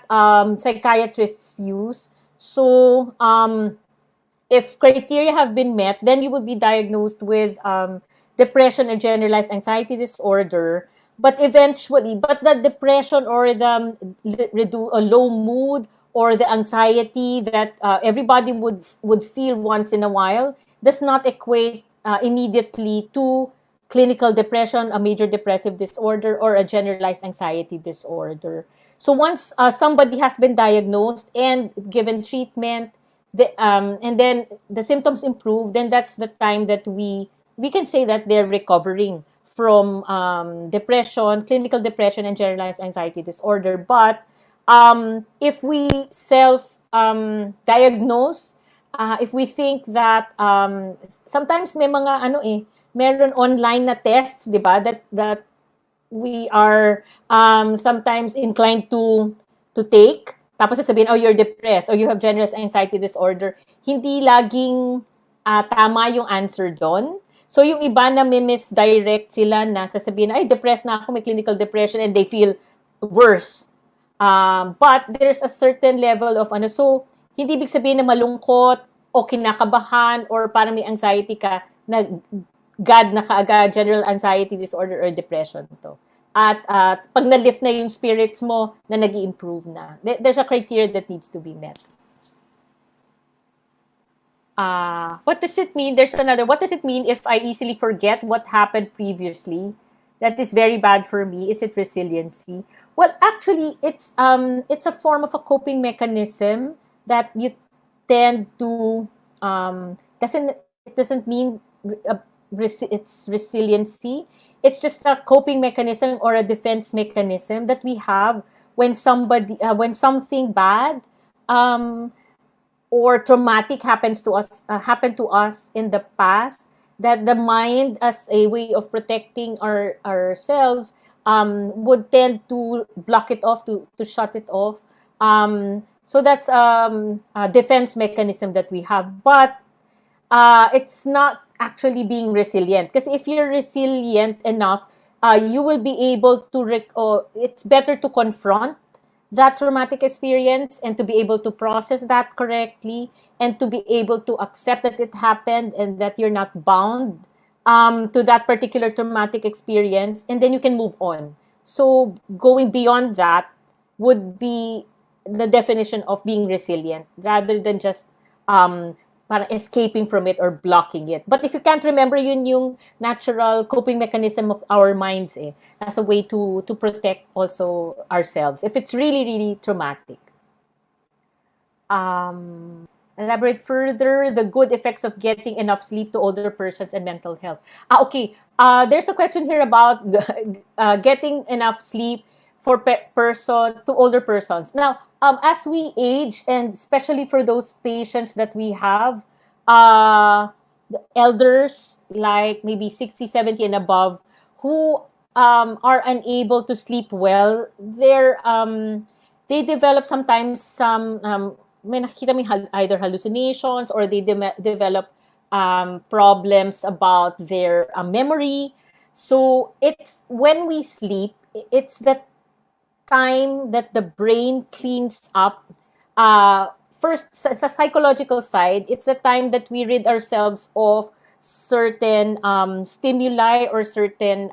psychiatrists use. So if criteria have been met, then you will be diagnosed with depression and generalized anxiety disorder. But the depression or the low mood or the anxiety that everybody would feel once in a while does not equate immediately to clinical depression, a major depressive disorder, or a generalized anxiety disorder. So once somebody has been diagnosed and given treatment, and then the symptoms improve, then that's the time that we can say that they're recovering from depression, clinical depression, and generalized anxiety disorder. But if we self-diagnose, if we think that sometimes may mga meron online na tests, di ba, that we are sometimes inclined to take. Tapos sasabihin, oh, you're depressed or you have generalized anxiety disorder. Hindi laging tama yung answer doon. So yung iba na may misdirect sila na sasabihin, ay, depressed na ako, may clinical depression, and they feel worse. But there's a certain level of so hindi ibig sabihin na malungkot o kinakabahan or parang may anxiety ka na God na kaagad, general anxiety disorder or depression to. At pag na-lift na yung spirits mo, na nag-i-improve na. There's a criteria that needs to be met. What does it mean? There's another. What does it mean if I easily forget what happened previously? That is very bad for me. Is it resiliency? Well, actually, it's a form of a coping mechanism that you tend to doesn't mean it's resiliency. It's just a coping mechanism or a defense mechanism that we have when something bad or traumatic happened to us in the past, that the mind, as a way of protecting ourselves, would tend to block it off, to shut it off. So that's a defense mechanism that we have. But it's not actually being resilient. Because if you're resilient enough, you will be able to, it's better to confront that traumatic experience and to be able to process that correctly and to be able to accept that it happened and that you're not bound to that particular traumatic experience, and then you can move on. So going beyond that would be the definition of being resilient, rather than just parang escaping from it or blocking it. But if you can't remember, yun yung natural coping mechanism of our minds as a way to protect also ourselves if it's really, really traumatic. Elaborate further, the good effects of getting enough sleep to older persons and mental health. Okay. There's a question here about getting enough sleep for to older persons. Now, as we age, and especially for those patients that we have, the elders, like maybe 60, 70 and above, who are unable to sleep well, they develop sometimes some, may nakikita mo either hallucinations, or they develop problems about their memory. So it's when we sleep, it's the time that the brain cleans up first, sa psychological side, it's a time that we rid ourselves of certain stimuli or certain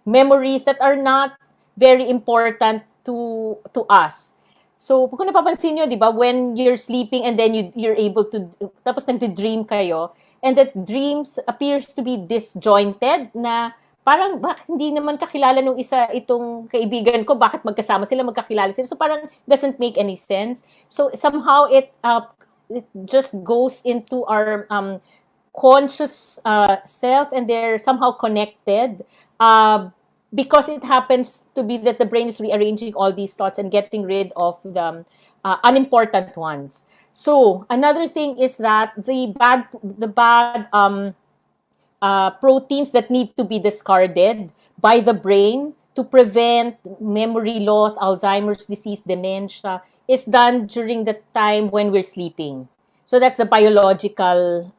memories that are not very important to us. So, kung napapansin nyo, di ba, when you're sleeping and then you're able to, tapos nagdi-dream kayo, and that dreams appears to be disjointed na parang bakit hindi naman kakilala nung isa itong kaibigan ko, bakit magkasama sila, magkakilala sila. So parang doesn't make any sense. So somehow it just goes into our conscious self, and they're somehow connected because it happens to be that the brain is rearranging all these thoughts and getting rid of the unimportant ones. So another thing is that the bad proteins that need to be discarded by the brain to prevent memory loss, Alzheimer's disease, dementia, is done during the time when we're sleeping. So that's a biological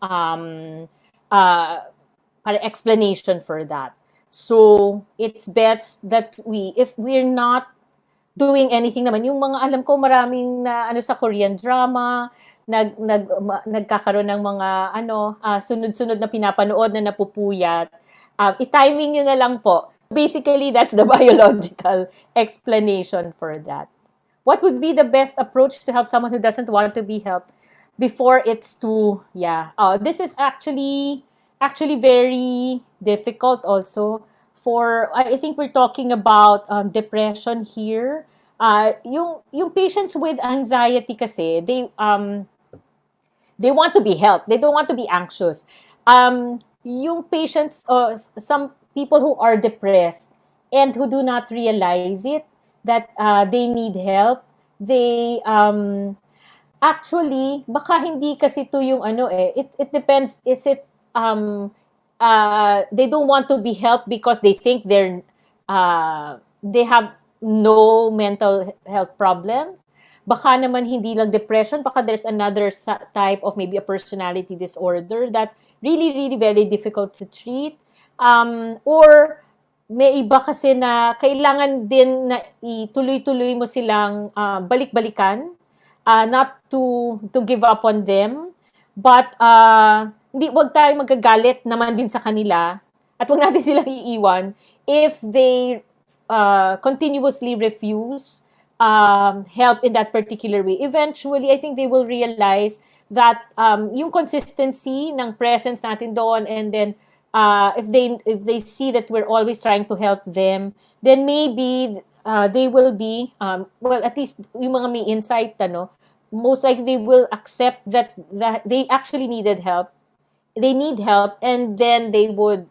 explanation for that. So it's best that if we're not doing anything naman, yung mga alam ko maraming na sa Korean drama, nagkakaroon ng mga sunod-sunod na pinapanood na napupuyat. I-timing nyo na lang po. Basically, that's the biological explanation for that. What would be the best approach to help someone who doesn't want to be helped before it's too, this is actually very difficult also for, I think we're talking about depression here. Yung patients with anxiety kasi, they want to be helped. They don't want to be anxious. Yung patients, some people who are depressed and who do not realize it, that they need help, they actually, baka hindi kasi to yung it depends, is it, they don't want to be helped because they think they have no mental health problem. Baka naman hindi lang depression, baka there's another type of maybe a personality disorder that's really, really very difficult to treat. Or may iba kasi na kailangan din na ituloy-tuloy mo silang balik-balikan, not to give up on them, but wag tayo magagalit naman din sa kanila at wag natin silang iiwan if they continuously refuse help in that particular way. Eventually, I think they will realize that yung consistency ng presence natin doon, and then if they see that we're always trying to help them, then maybe they will be at least yung mga may insight, most likely they will accept that they actually needed help. They need help, and then they would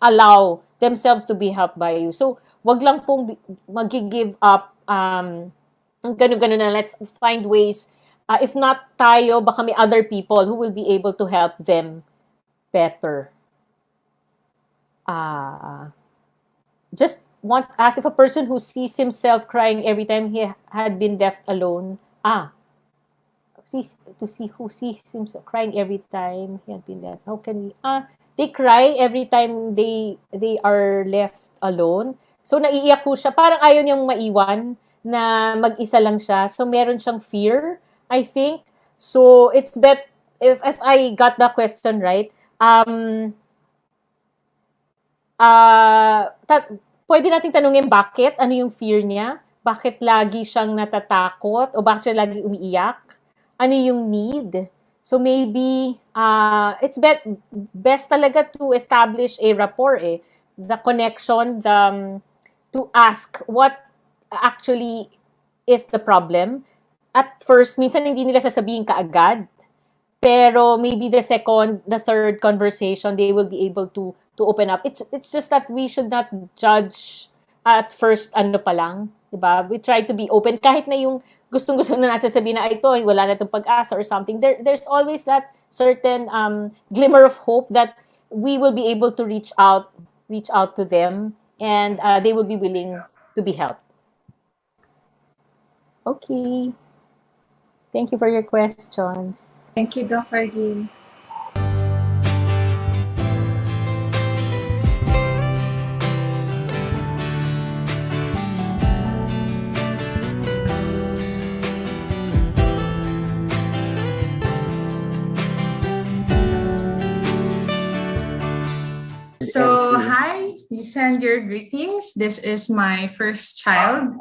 allow themselves to be helped by you. So, wag lang pong mag-give up. Ganun na, let's find ways. If not tayo, baka may other people who will be able to help them better. Just want to ask if a person who sees himself crying every time he had been left alone. Who sees himself crying every time he had been left. How can we? They cry every time they are left alone. So, naiiyak po siya. Parang ayaw niyang maiwan na mag-isa lang siya. So, meron siyang fear, I think. So, it's bet if I got the question right, pwede nating tanungin bakit, ano yung fear niya? Bakit lagi siyang natatakot? O bakit siya lagi umiiyak? Ano yung need? So, maybe, it's best talaga to establish a rapport, the connection, to ask what actually is the problem. At first, minsan hindi nila sasabihin kaagad. Pero maybe the second, the third conversation, they will be able to open up. It's just that we should not judge at first pa lang. Diba? We try to be open. Kahit na yung gustong-gusto na natin sabihin na ito, wala na itong pag-asa or something. There's always that certain glimmer of hope that we will be able to reach out to them, and they will be willing to be helped. Okay. Thank you for your questions. Thank you, Doc Ardeen. you send your greetings. This is my first child.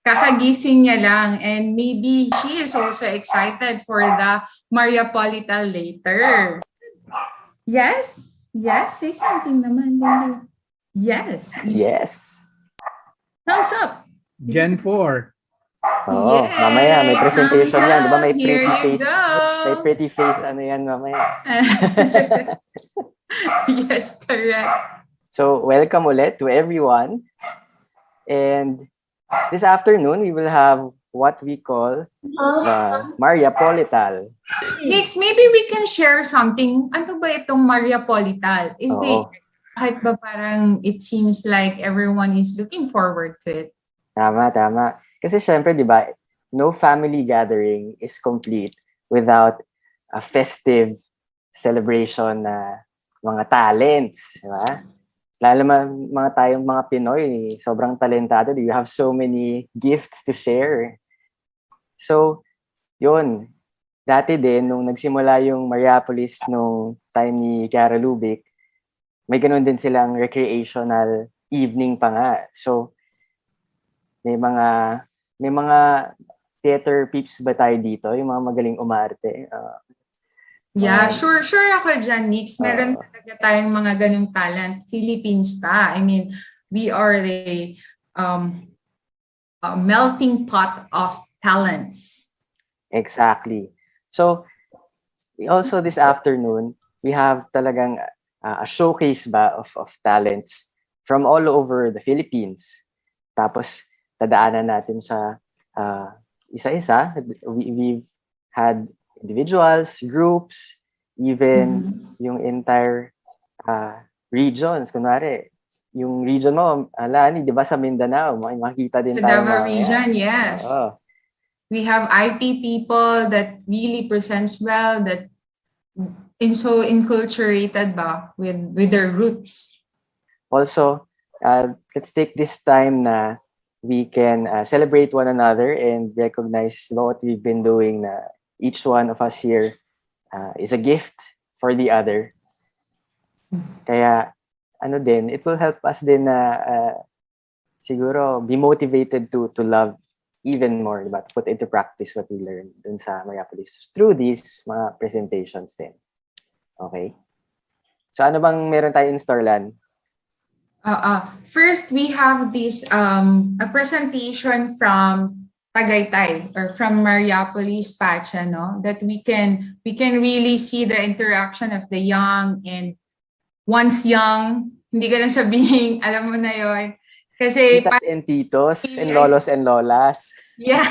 Kakagising niya lang, and maybe she is also excited for the Mariapolitan later. Yes? Yes? Say something naman, Lily. Yes. Yes. Thumbs up. Gen 4. Oo, Yay! mamaya may presentation Thumbs yan. Di ba may up. Here pretty you face? go. May pretty face ano yan mamaya. Yes, correct. So, welcome ulit to everyone. And this afternoon, we will have what we call the Mariapolital. Next, maybe we can share something. Ano ba itong Mariapolitan? Kahit ba parang it seems like everyone is looking forward to it? Tama, tama. Kasi syempre, di ba, no family gathering is complete without a festive celebration na mga talents, di ba? Lalo mga tayong mga Pinoy, sobrang talentado. You have so many gifts to share. So, yun. Dati din, nung nagsimula yung Mariapolis nung time ni Chiara Lubick, may ganun din silang recreational evening pa nga. So, may mga theater peeps ba tayo dito? Yung mga magaling umarte. Yeah, sure ako dyan, Nix. Meron talaga tayong mga ganung talent. Philippines pa. I mean, we are a melting pot of talents. Exactly. So, also this afternoon, we have talagang a showcase ba of talents from all over the Philippines. Tapos, tadaanan natin sa isa-isa. We've had individuals, groups, even yung entire regions. Kunwari, yung region mo, Alani, di ba sa Mindanao, makikita din tayo. Sa Davao region, yes. Oo. We have IP people that really presents well, that so enculturated ba with their roots. Also, let's take this time na we can celebrate one another and recognize what we've been doing na each one of us here is a gift for the other. Kaya, it will help us din na siguro be motivated to love even more, diba? To put into practice what we learned dun sa Mariapolis through these mga presentations din. Okay? So, ano bang meron tayo in store, Lan? First, we have this a presentation from Tagaytay or from Mariapolis Pacha, no? That we can really see the interaction of the young, and once young, hindi ko na sabihin, alam mo na yon. Kasi titas and titos and lolos and lolas. Yeah,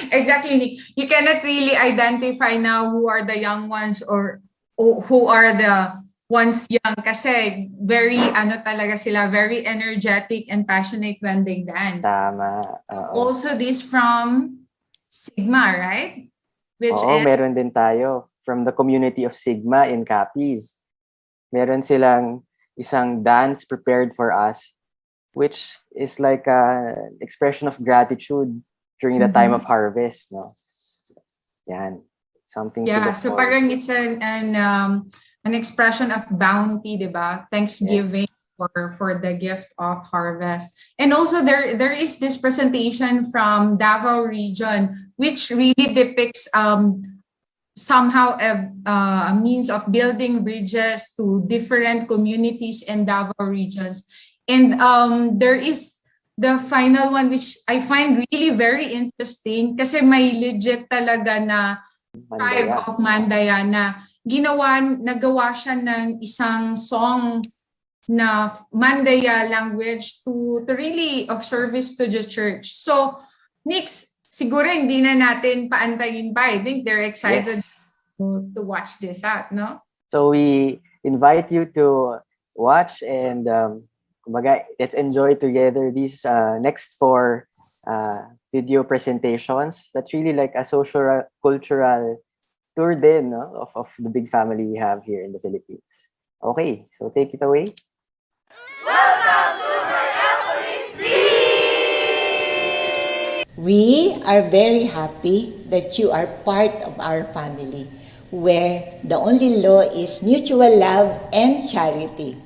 exactly, Nick. You cannot really identify now who are the young ones or who are the ones young kasi very talaga sila, very energetic and passionate when they dance. Tama. Also this from Sigma, right? Meron din tayo from the community of Sigma in Capiz. Meron silang isang dance prepared for us, which is like an expression of gratitude during the time of harvest, no? Yan. Something to look so forward parang to. it's an expression of bounty, diba? Thanksgiving for the gift of harvest. And also there is this presentation from Davao region, which really depicts somehow a means of building bridges to different communities in Davao regions. And there is the final one, which I find really very interesting kasi may legit talaga na tribe of Mandaya na nagawa siya ng isang song na Mandaya language to really of service to the church. So, Nix, siguro hindi na natin paantayin pa. I think they're excited to watch this out, no? So we invite you to watch and let's enjoy together these next 4 video presentations. That's really like a social cultural tour din, no? of the big family we have here in the Philippines. Okay, so take it away. Welcome to Mariapolis. We are very happy that you are part of our family, where the only law is mutual love and charity.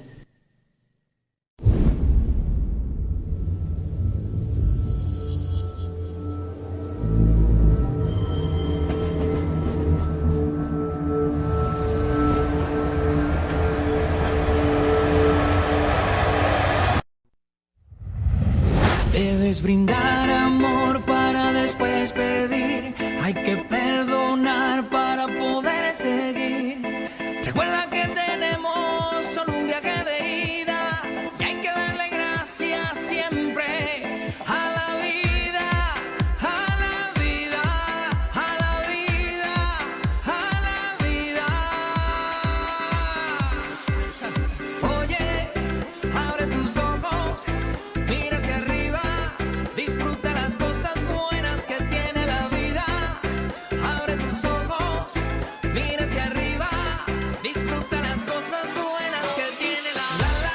Debes brindar amor para después pedir. Hay que perdonar para poder seguir. Recuerda que tenemos solo un viaje de ida y hay que darle gracias siempre a la vida, a la vida, a la vida, a la vida. Oye, abre tus ojos, mira hacia arriba, disfruta las cosas buenas que tiene la vida. Abre tus ojos, mira hacia arriba, disfruta las cosas buenas que tiene la vida.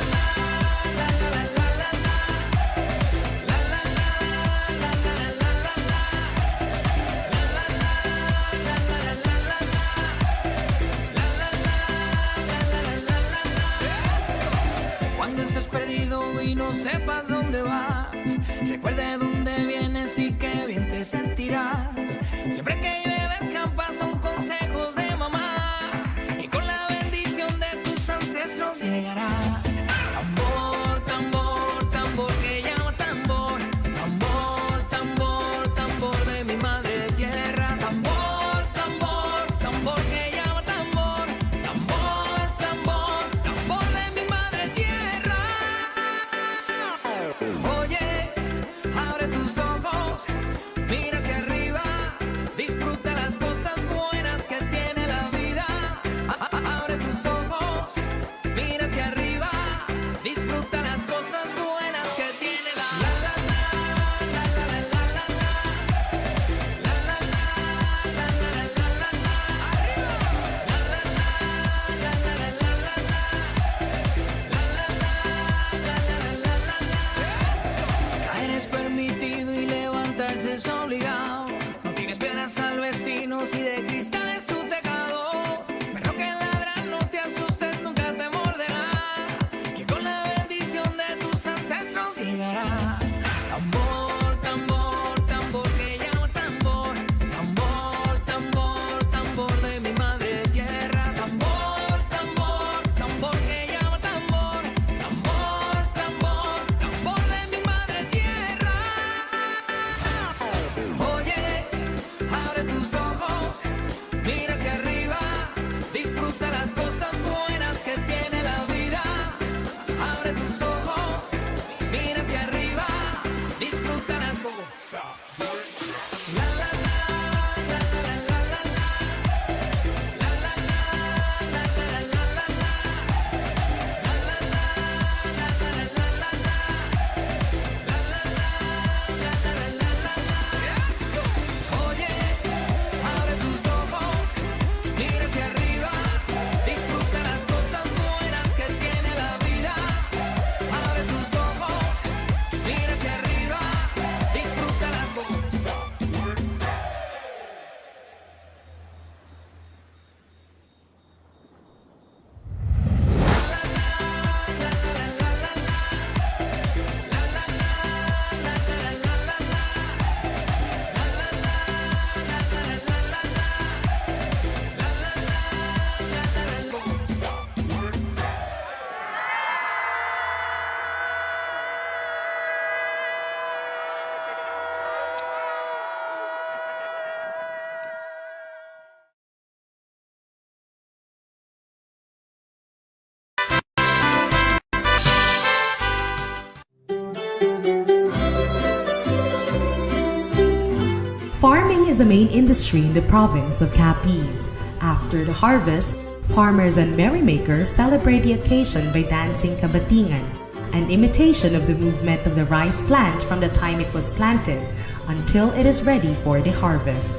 Cuando estés perdido y no sepas dónde vas, recuerda de dónde vienes y qué bien te sentirás. Siempre que llueve escampa son consejos de mamá y con la bendición de tus ancestros llegarás. Tambor, tambor, tambor que llama tambor. Tambor, tambor, tambor de mi madre tierra. Tambor, tambor, tambor que llama tambor. Tambor, tambor, tambor de mi madre tierra. Oye, abre tus ojos, mira hacia arriba, disfruta las cosas buenas que tiene la vida. Abre tus ojos, mira hacia arriba, disfruta las cosas buenas que tiene la vida. Caer es permitido y levantarse es obligado. No tienes piedras al vecino si de cristal es tu tejado. Pero que ladra, no te asustes, nunca te morderá. Que con la bendición de tus ancestros llegarás. Tambor, tambor, tambor que llama tambor. Tambor, tambor, tambor de mi madre tierra. Tambor, tambor, tambor que llama tambor. Tambor, tambor, tambor de mi madre tierra. Oye, abre tus ojos, mira hacia arriba, disfruta las cosas buenas que tiene la vida. Abre tus ojos, mira hacia arriba, disfruta las cosas. La la la, la la la la la, la la la, la la la la la, la la la, la la la la la, la la la, la la la la la. Oye, abre tus ojos, mira hacia arriba, disfruta las cosas buenas que tiene la vida. Abre tus ojos, mira hacia arriba, disfruta las cosas. Farming is a main industry in the province of Capiz. After the harvest, farmers and merrymakers celebrate the occasion by dancing kabatingan, an imitation of the movement of the rice plant from the time it was planted until it is ready for the harvest.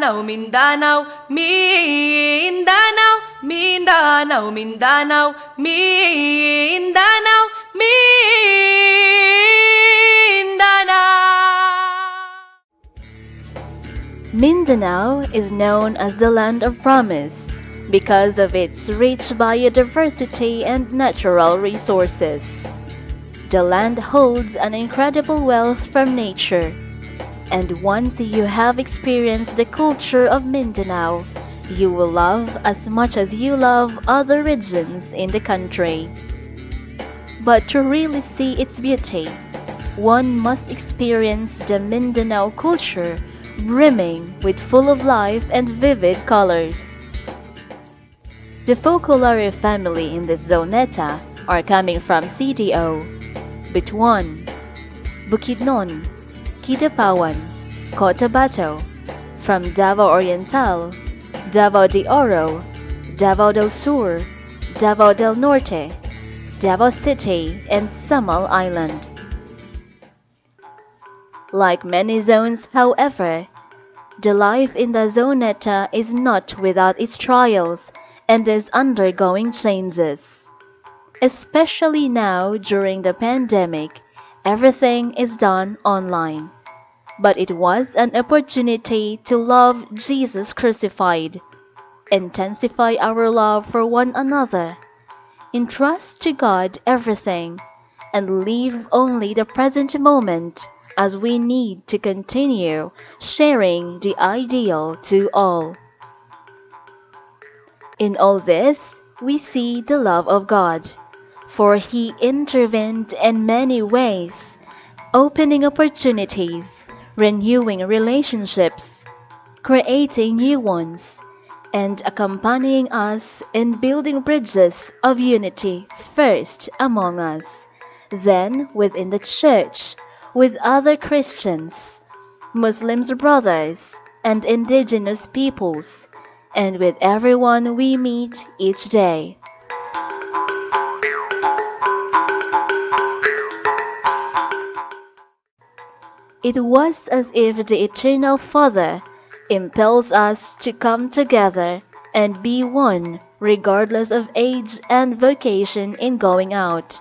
Mindanao, Mindanao, Mindanao, Mindanao, Mindanao, Mindanao, Mindanao. Mindanao is known as the Land of Promise because of its rich biodiversity and natural resources. The land holds an incredible wealth from nature, and once you have experienced the culture of Mindanao, you will love as much as you love other regions in the country. But to really see its beauty, one must experience the Mindanao culture brimming with full of life and vivid colors. The Focolare family in this zoneta are coming from CDO, Bituan, Bukidnon, Kidapawan, Cotabato, from Davao Oriental, Davao de Oro, Davao del Sur, Davao del Norte, Davao City, and Samal Island. Like many zones, however, the life in the zoneta is not without its trials and is undergoing changes. Especially now during the pandemic, everything is done online. But it was an opportunity to love Jesus crucified, intensify our love for one another, entrust to God everything, and live only the present moment as we need to continue sharing the ideal to all. In all this, we see the love of God, for He intervened in many ways, opening opportunities, renewing relationships, creating new ones, and accompanying us in building bridges of unity first among us, then within the church, with other Christians, Muslims brothers, and indigenous peoples, and with everyone we meet each day. It was as if the Eternal Father impels us to come together and be one regardless of age and vocation in going out,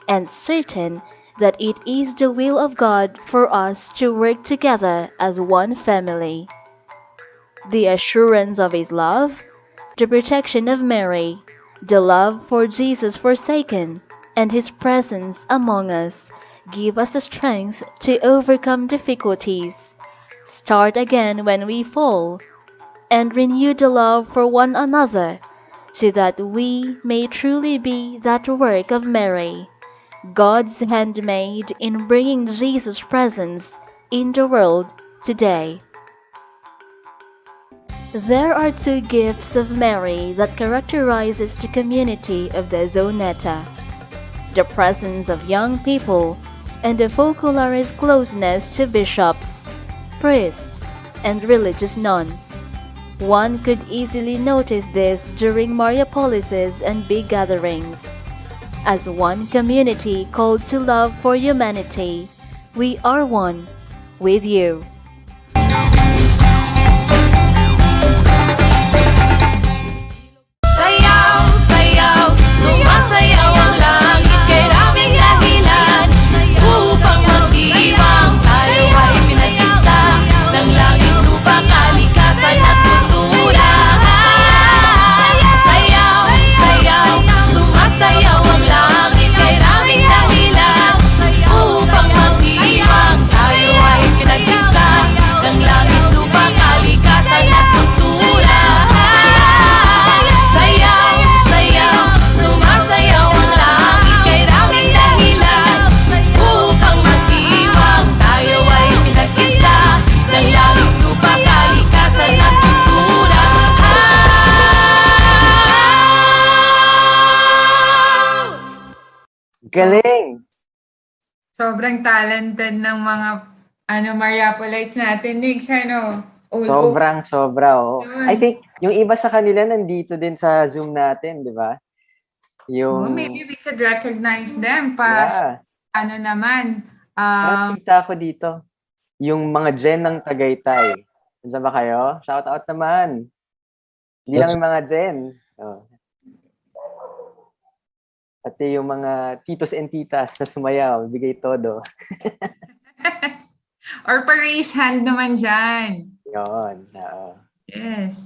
and certain that it is the will of God for us to work together as one family. The assurance of His love, the protection of Mary, the love for Jesus forsaken, and His presence among us give us the strength to overcome difficulties, start again when we fall, and renew the love for one another, so that we may truly be that work of Mary, God's handmaid in bringing Jesus' presence in the world today. There are two gifts of Mary that characterizes the community of the Zoneta: the presence of young people and the Focolare's closeness to bishops, priests, and religious nuns. One could easily notice this during Mariapolises and big gatherings. As one community called to love for humanity, we are one with you. Sayaw, sayaw, sumasayaw ang langit, kay raming dahilan upang magdiwang. Tayo ay pinag-isa ng langit, lupa, kalikasan at kultura. Sayaw, sayaw, sumasayaw ang langit, kay raming dahilan upang magdiwang. Tayo ay pinag-isa ng langit, lupa, kalikasan at kultura. Sayaw, sayaw, sumasayaw ang langit, kay raming dahilan upang magdiwang. Tayo ay pinag-isa ng langit, lupa, kalikasan at kultura. Galing! Sobrang talented ng mga Mariapolites natin, Nix, all over. Sobra, oh. Yun. I think yung iba sa kanila nandito din sa Zoom natin, di ba? Maybe we could recognize them pa naman. Nakita ko dito, yung mga Jen ng Tagaytay. Nandiyan ba kayo? Shout out naman. Hindi lang yung mga Gen. Oh. Pati yung mga titos and titas na sumayaw, bigay todo. Or pa-raise hand naman dyan. Yun. Oo. Yes.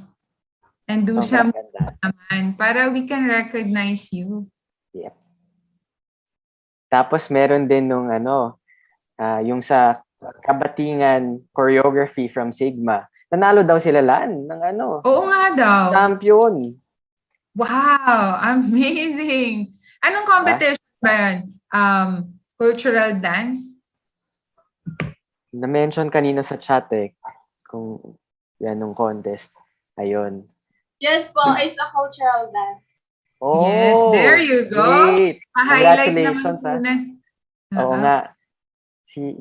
And do Sobrang some ganda. naman para we can recognize you. Yep. Tapos meron din nung yung sa kabatingan choreography from Sigma. Nanalo daw sila lan ng Oo nga daw. champion. Wow, amazing. Anong competition ba yan? Cultural dance? Na-mention kanina sa chat kung yan nung contest. Ayun. Yes po, it's a cultural dance. Oh, Yes, there you go. Great. Pa-highlight Congratulations. naman Oo nga.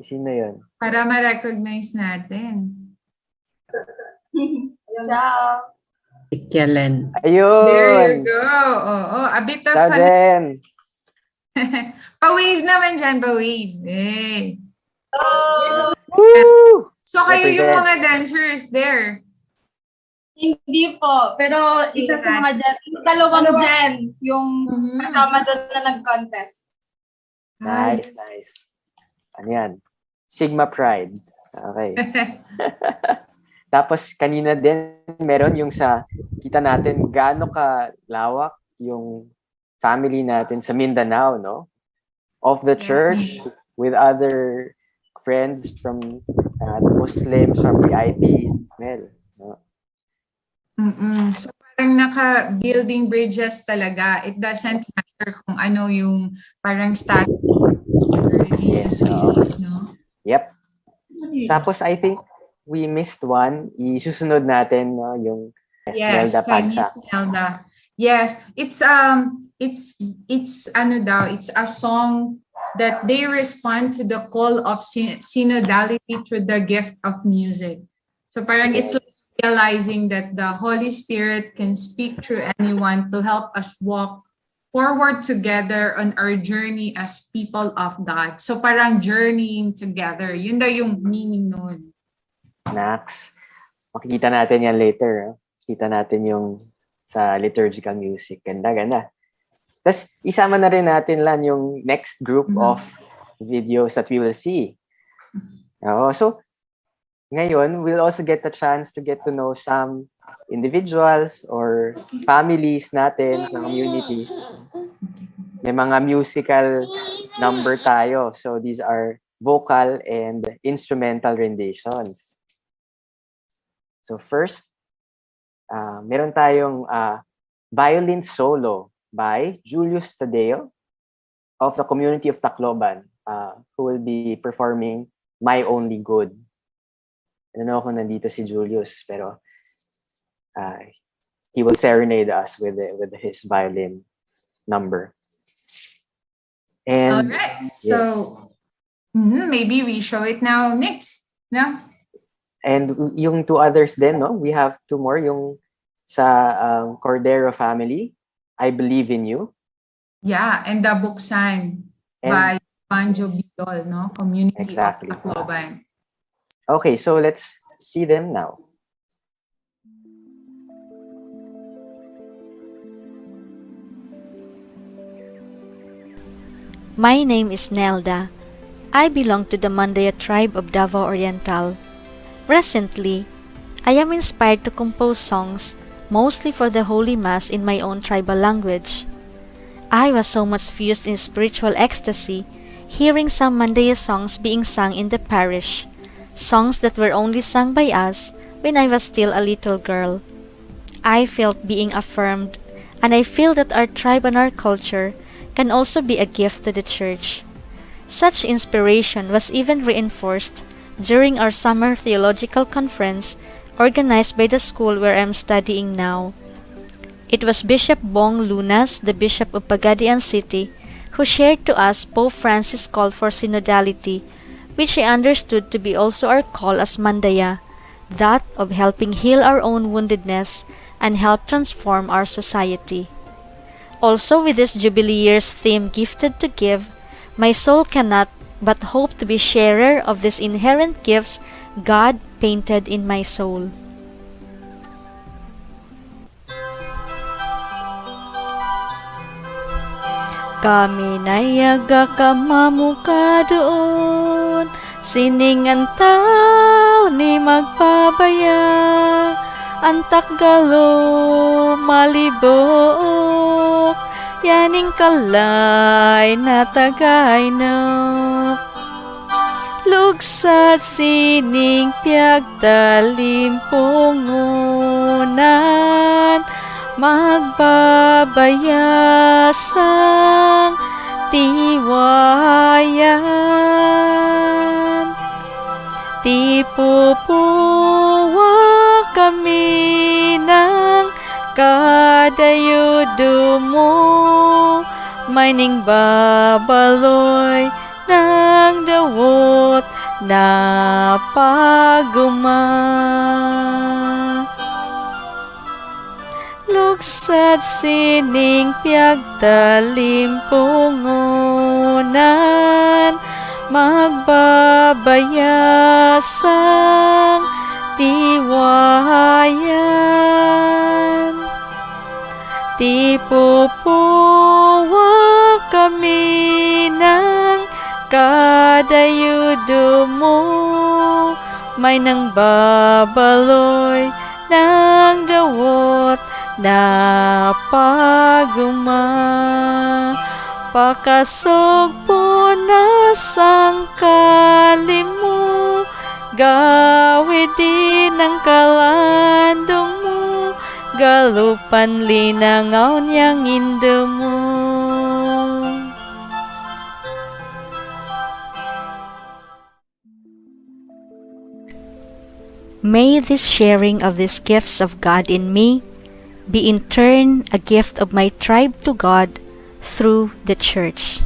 Sino yun? Para ma-recognize natin. Ciao. Kellen. Ayun. There you go. Oo, a bit of Ciao, Jen. pa-wave naman dyan, pa-wave. Eh. Woo! So kayo yung Represent. mga dancers there. Hindi po, pero isa sa mga dyan, yung dalawang dyan, yung kasama doon na nag-contest. Nice, nice. Ano yan? Sigma Pride. Okay. Tapos kanina din meron yung sa kita natin gaano ka lawak yung family natin sa Mindanao, no? Of the church with other friends from the Muslims, from the IPs. Well, no? So parang naka-building bridges talaga. It doesn't matter kung ano yung parang status or religious beliefs, no? Yep. Tapos I think we missed one. Isusunod natin no, yung Yes, Esmelda Chinese Pagsa. Nelda. Yes, it's ano daw, it's a song that they respond to the call of synodality through the gift of music. So parang it's like realizing that the Holy Spirit can speak through anyone to help us walk forward together on our journey as people of God. So parang journeying together. Yun daw yung meaning nun. Nax. Makikita natin yan later. Kita natin yung sa liturgical music. Ganda, ganda. Tapos, isama na rin natin lang yung next group of videos that we will see. So, ngayon, we'll also get a chance to get to know some individuals or families natin sa community. May mga musical number tayo. So, these are vocal and instrumental renditions. So, first, meron tayong violin solo by Julius Tadeo of the community of Tacloban, who will be performing My Only Good. I don't know kung nandito si Julius, pero he will serenade us with his violin number. And all right, so maybe we show it now next. No? And yung two others din, no? We have two more, yung sa Cordero family, I Believe in You. Yeah, and the Buksan by Banjo Bidol, no? Community Exactly. of Tacloban. Okay, so let's see them now. My name is Nelda. I belong to the Mandaya tribe of Davao Oriental. Presently, I am inspired to compose songs, mostly for the Holy Mass in my own tribal language. I was so much fused in spiritual ecstasy, hearing some Mandaya songs being sung in the parish, songs that were only sung by us when I was still a little girl. I felt being affirmed, and I feel that our tribe and our culture can also be a gift to the church. Such inspiration was even reinforced during our summer theological conference organized by the school where I am studying now. It was Bishop Bong Lunas, the Bishop of Pagadian City, who shared to us Pope Francis' call for synodality, which I understood to be also our call as Mandaya, that of helping heal our own woundedness and help transform our society. Also, with this Jubilee Year's theme, Gifted to Give, my soul cannot but hope to be sharer of these inherent gifts God painted in my soul. Kami nayaga kamamuka doon, siningantaw ni magpabaya, antak galo malibok, yaning kalay na tagay na. Lugsad sining piagtalim pungunan, magbabayasang tiwayan. Ti pupuwa kami ng kadayudo mo, may ning babaloy ng dawot na paguma. Lugsad sining piagtalim pungunan, magbabayasang tiwayan. Ti pupuwa kami ng kadayudo mo, may nang babaloy ng dawot na paguma. Pakasog po na sang kalimu, gawid din ang kalandong mo, galupan linangaw niyang indo mo. May this sharing of these gifts of God in me be in turn a gift of my tribe to God through the church.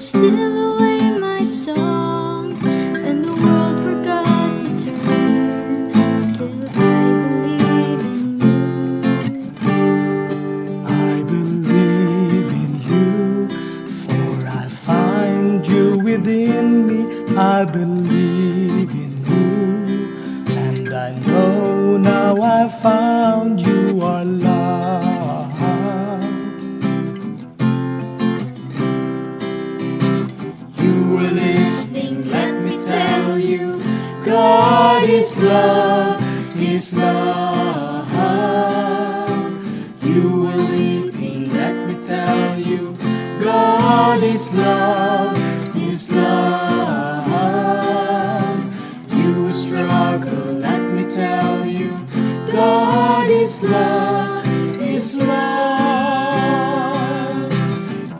steal away my song, and the world forgot to turn. Still, I believe in you. I believe in you, for I find you within me. I believe in you, and I know now I found you are love. You were listening, let me tell you, God is love, is love. You were weeping, let me tell you, God is love, is love. You will struggle, let me tell you, God is love, is love.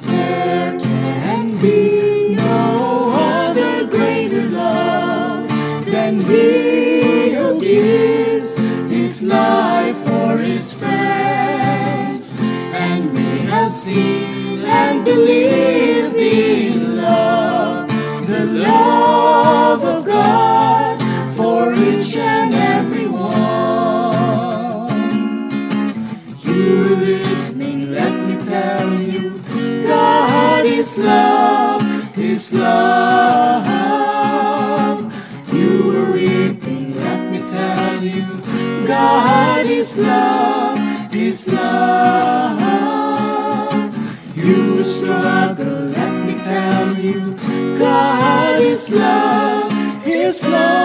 There can be no other greater love than He who gives His life for His friends. And we have seen and believed in love, the love of God for each and every one. You were listening, let me tell you, God is love, is love. You were weeping, let me tell you, God is love, is love. You will struggle, let me tell you, God is love, is love.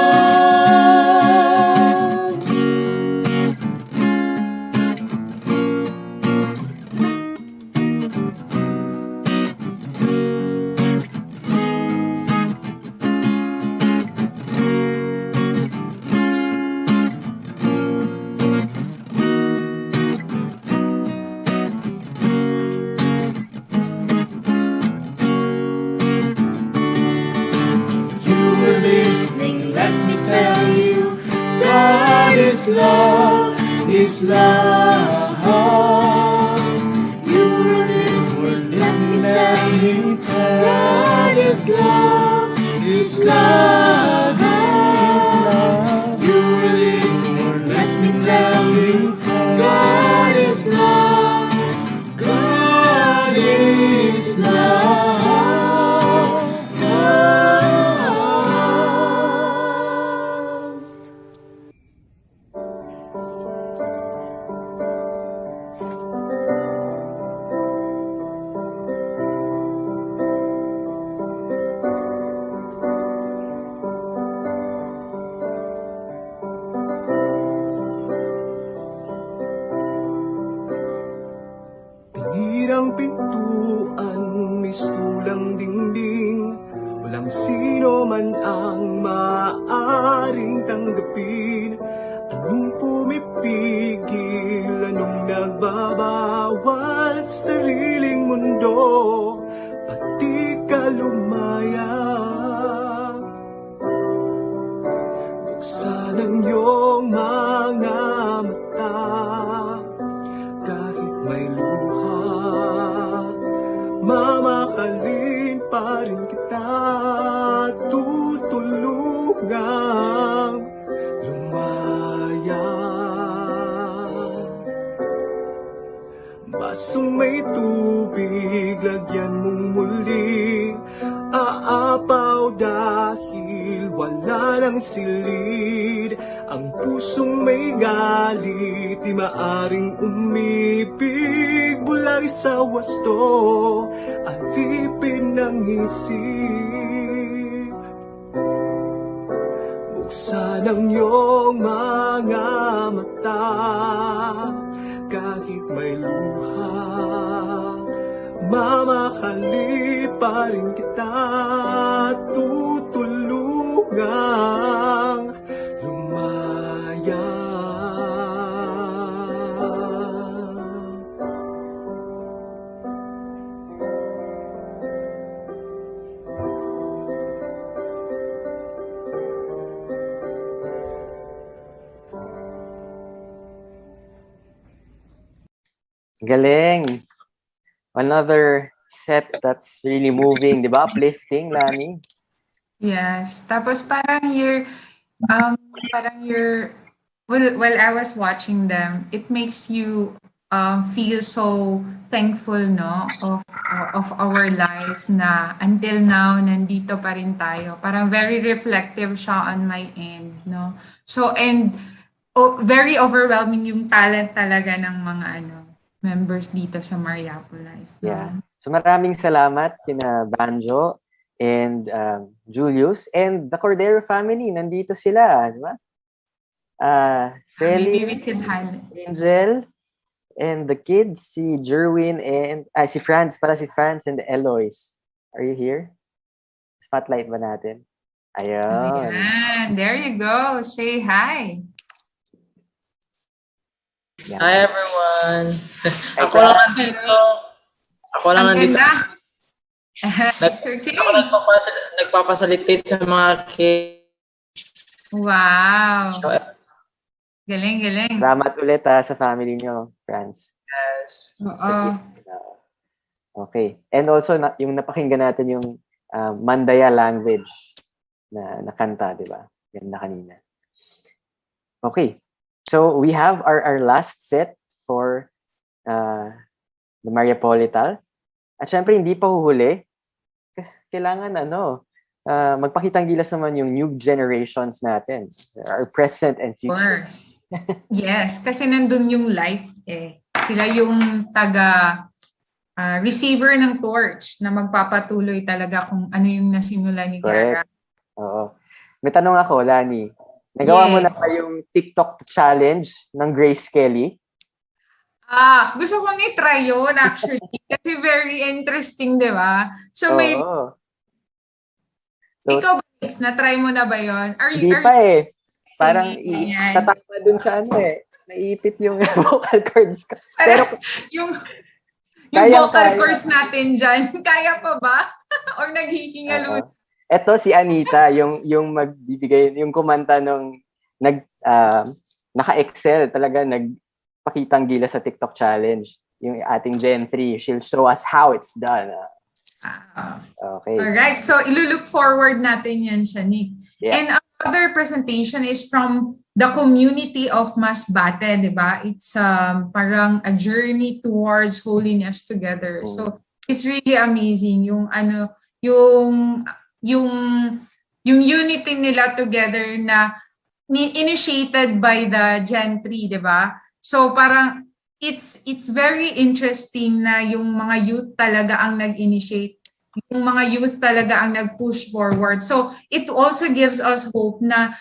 Listening, let me tell you, God is love, is love. You were listening, let me tell you, God is love, is love. You were listening, let me tell you, God is love, God is love. Tinirang pintuan, mistulang dingding, walang sino man ang maaaring tanggapin. Anong pumipigil, anong nagbabawal sa sariling mundo, pati ka lumaya. Buksan ang iyong mga mata, kahit may luha, mamahalin pa rin kita, tutulungang lumaya. Basong may tubig, lagyan mong muli, aapaw dahil wala ng silid. Ang pusong may galit, di maaring umibig, bulag sa wasto, alipin ng isip. Buksan ang iyong mga mata, kahit may luha, mamahali pa rin kita, tutulungang lumaya. Galing. Another set that's really moving, di ba? Uplifting, Lani. Yes. Tapos parang you're while I was watching them, it makes you feel so thankful, no, of our life na until now nandito pa rin tayo. Parang very reflective siya on my end, no. So and very overwhelming yung talent talaga ng mga members dito sa Mariapolis. No? Yeah. So maraming salamat kina Banjo and Julius and the Cordero family. Nandito sila, di ba? Maybe we Feli, could highlight. Angel, and the kids, si Jerwin and si Franz and Eloise. Are you here? Spotlight ba natin? Ayun. Ayan. There you go. Say hi. Yeah. Hi everyone. Ako lang nandito. Ako lang Ang nandito. ganda. It's okay. Ako nagpapasalitate sa mga kids. Wow. Galing, galing. Salamat ulit sa family nyo, Franz. Yes. Oo. Okay. And also, yung napakinggan natin yung Mandaya language na kanta, di ba? Ganda kanina. Okay. So, we have our last set for the Mariapolital. At syempre, hindi pa huhuli. Kasi kailangan, magpakitang gilas naman yung new generations natin. Our present and future. Yes, kasi nandun yung life eh. Sila yung receiver ng torch na magpapatuloy talaga kung ano yung nasimula ni Gara. Oo. May tanong ako, Lani. Nagawa mo na ba yung TikTok challenge ng Grace Kelly? Gusto kong i-try yun actually. Kasi very interesting, di ba? So may... So, ikaw ba, Alex, na-try mo na ba yun? Hindi pa eh. Parang tatama dun sa naiipit yung vocal cords ko. Pero yung vocal cords natin dyan, kaya pa ba? Or naghihingalo? Eto si Anita, yung magbibigay, yung kumanta nung naka-excel talaga, nagpakitang gila sa TikTok challenge. Yung ating Gen 3, she'll show us how it's done. Okay. Alright, so ilulook forward natin yan, Shanique. Yeah. And another presentation is from the community of Masbate, di ba? It's parang a journey towards holiness together. So it's really amazing yung yung unity nila together na initiated by the Gen 3, di ba? So parang it's very interesting na yung mga youth talaga ang nag-initiate. Yung mga youth talaga ang nag-push forward. So it also gives us hope na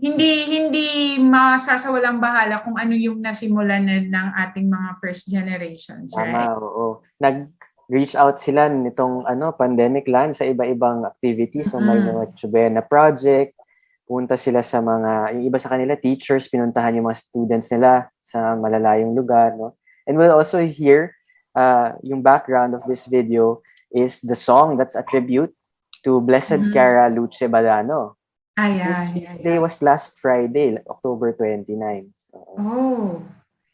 hindi masasawalang bahala kung ano yung nasimulan ng ating mga first generations, right? Tama, oo. Nag-reach out sila nitong pandemic land sa iba-ibang activities. So may mga Chubena project, punta sila sa yung iba sa kanila, teachers, pinuntahan yung mga students nila sa malalayong lugar. No? And we'll also hear yung background of this video is the song that's a tribute to Blessed Cara Luce Balano. This feast day was last Friday, October 29.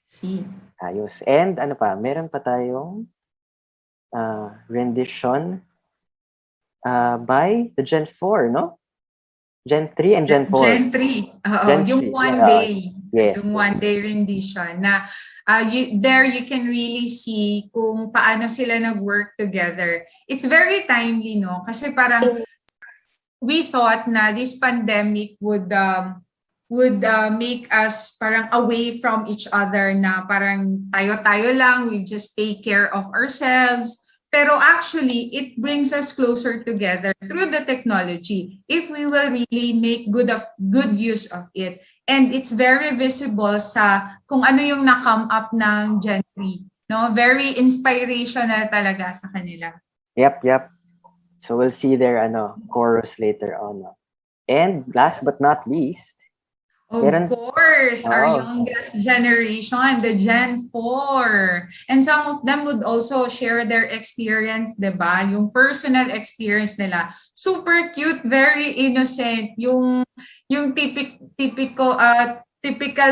See. Ayos. And meron pa tayong rendition by the Gen 4, no? Gen 3 and Gen 4. Gen 3. Yung one day. Yes. Yung one day rendition na there you can really see kung paano sila nag-work together. It's very timely, no? Kasi parang we thought na this pandemic would make us parang away from each other na parang tayo-tayo lang, we just take care of ourselves. Pero actually, it brings us closer together through the technology if we will really make good use of it. And it's very visible sa kung ano yung na-come up ng Gen 3. No? Very inspirational talaga sa kanila. Yep. So we'll see their chorus later on. And last but not least, of course, our youngest generation, the Gen 4. And some of them would also share their experience, diba? Yung personal experience nila. Super cute, very innocent. Yung typical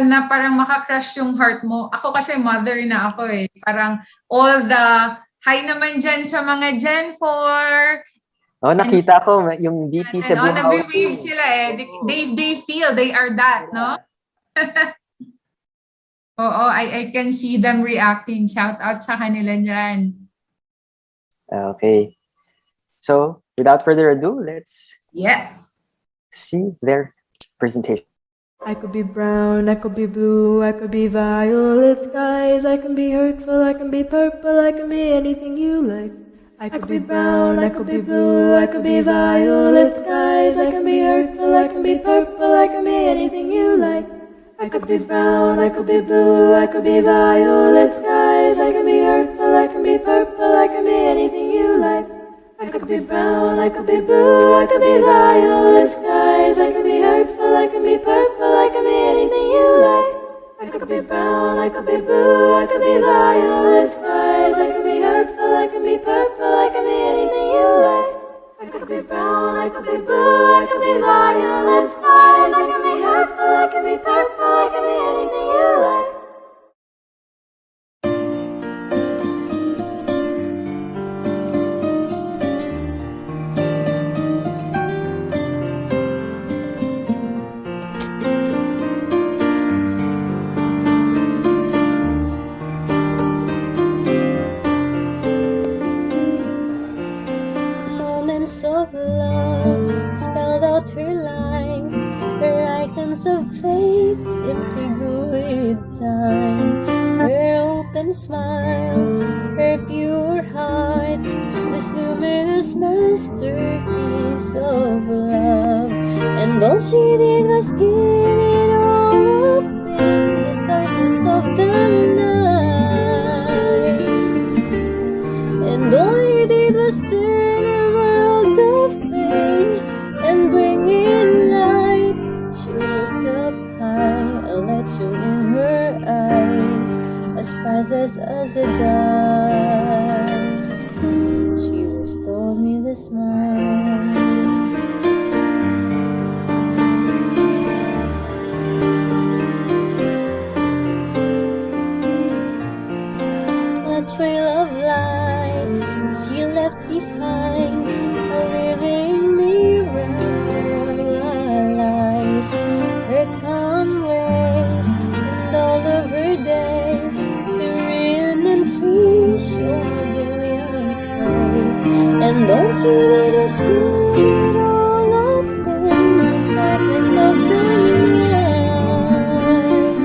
na parang makakrush yung heart mo. Ako kasi mother na ako eh. Parang all the Hi naman dyan sa mga Gen 4. Oh, nakita ko yung BP sa Oh, Blue nagwe-wave House. sila eh. They feel they are that, no? Oo, I can see them reacting. Shout out sa kanila dyan. Okay. So, without further ado, let's see their presentation. I could be brown, I could be blue, I could be violet skies, I can be hurtful, I can be purple, I can be anything you like. I could be brown, I could be blue, I could be violet skies, I can be hurtful, I can be purple, I can be anything you like. I could be brown, I could be blue, I could be violet skies, I can be hurtful, I can be purple, I can be anything you like. I could be brown, I could be blue, I could be violet skies, I can be hurtful, I can be purple, I can be anything you like. I could be brown, I could be blue, I could be violet skies, I can be hurtful, I can be purple, I can be anything you like. I could be brown, I could be blue, I could be violet skies, I can be hurtful, I can be purple, I can be anything you like. Moments of love spelled out her life. Her icons of faith simply grew with time. Her open smile, her pure heart, this luminous masterpiece of love. And all she did was give it all up in the darkness of the night. And all he did was turn a world of pain and bring in light. She looked up high, a light shone in her eyes, as priceless as a dime. She was told me the smile. A trail of light she left behind, a living mirror for our life. Her calm ways and all of her days, serene and free, shone a brilliant way. And all she did was give it all up in the darkness of the night.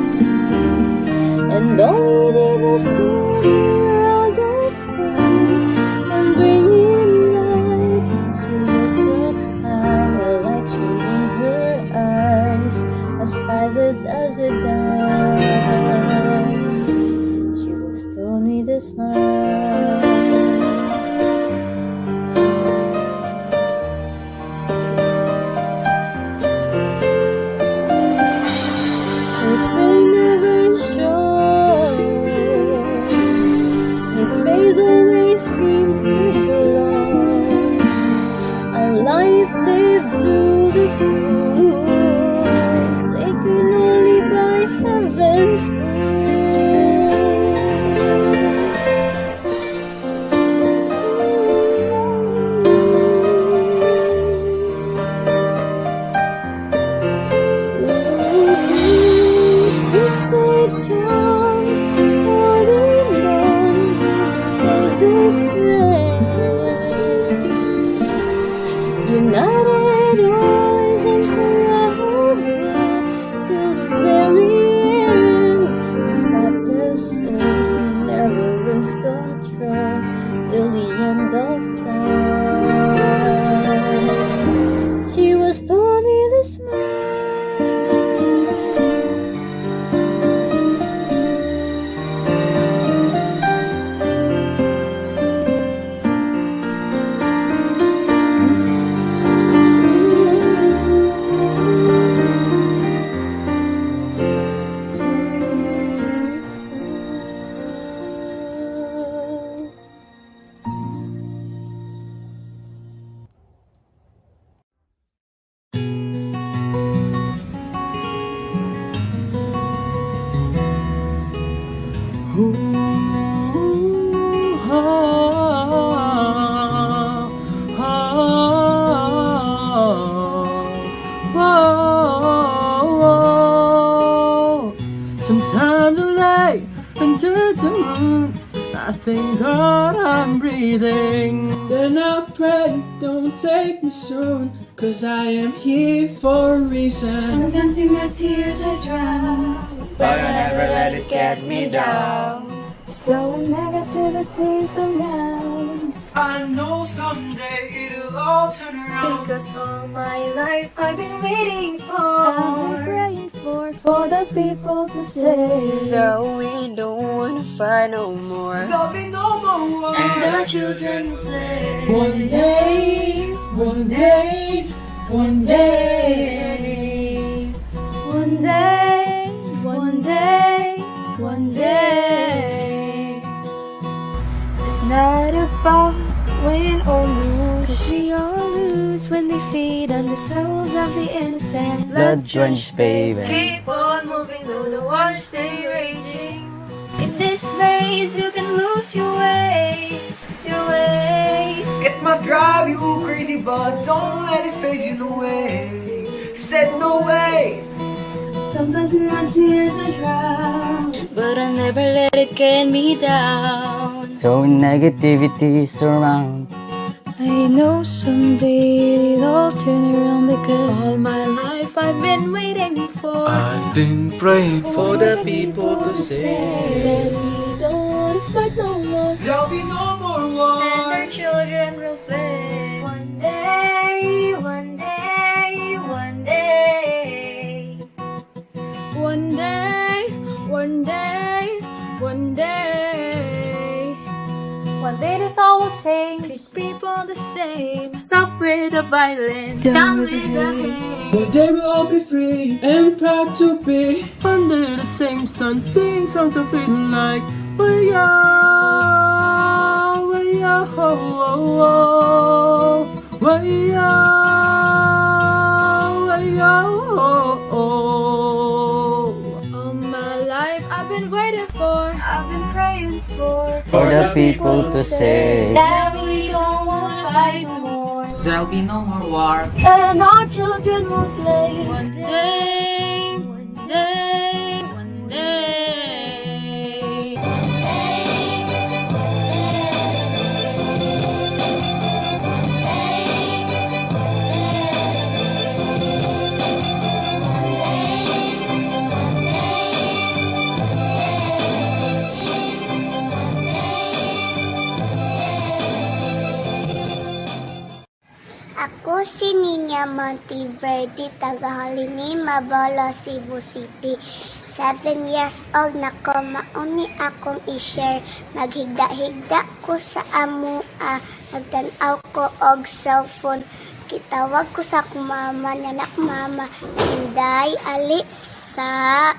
And all he did was turn her world of pain and bring in light. She looked up high, a light shone in her eyes, as priceless as a dime. She was told me to smile. I thank God I'm breathing. Then I pray, don't take me soon, 'cause I am here for a reason. Sometimes in my tears I drown, but I never let it get me down. so negativity surrounds. I know someday it'll all turn around. Because all my life I've been waiting for, I've been praying for the people to say that we don't wanna fight no more. There'll be no more war. And our children will play. One day, one day, one day. One day, one day, one day. It's not about win or lose, 'cause we all lose when they feed on the souls of the innocent. Blood drenched baby. Keep on moving though the waters stay raging. In this race you can lose your way, your way. It might drive you crazy, but don't let it phase you, no way. Said no way. Sometimes in my tears I drown, but I never let it get me down. So negativity surround. I know someday it'll all turn around, because all my life I've been waiting for. I've been praying for the people to say that we don't fight no more. there'll be no more war. And our children will play. One day, one day, one day. One day, one day, one day. One day this all will change. Keep people the same. Stop with the violence. Down with the hate. One day we'll all be free and proud to be under the same sun, sing songs of freedom like we are, we are, we are, we are. All my life I've been waiting for, I've been praying for the people to say that we don't wanna fight no more. There'll be no more war. And our children will play. One day, one day, one day. Ako si Ninya Monteverde, taga Halimi, Mabolo, Cebu City. 7 years old na ko, mauni akong i-share. Naghigda-higda ko sa amua, nagtanaw ko og cellphone. Kitawag ko sa akong mama, nanak mama, Inday, ali sa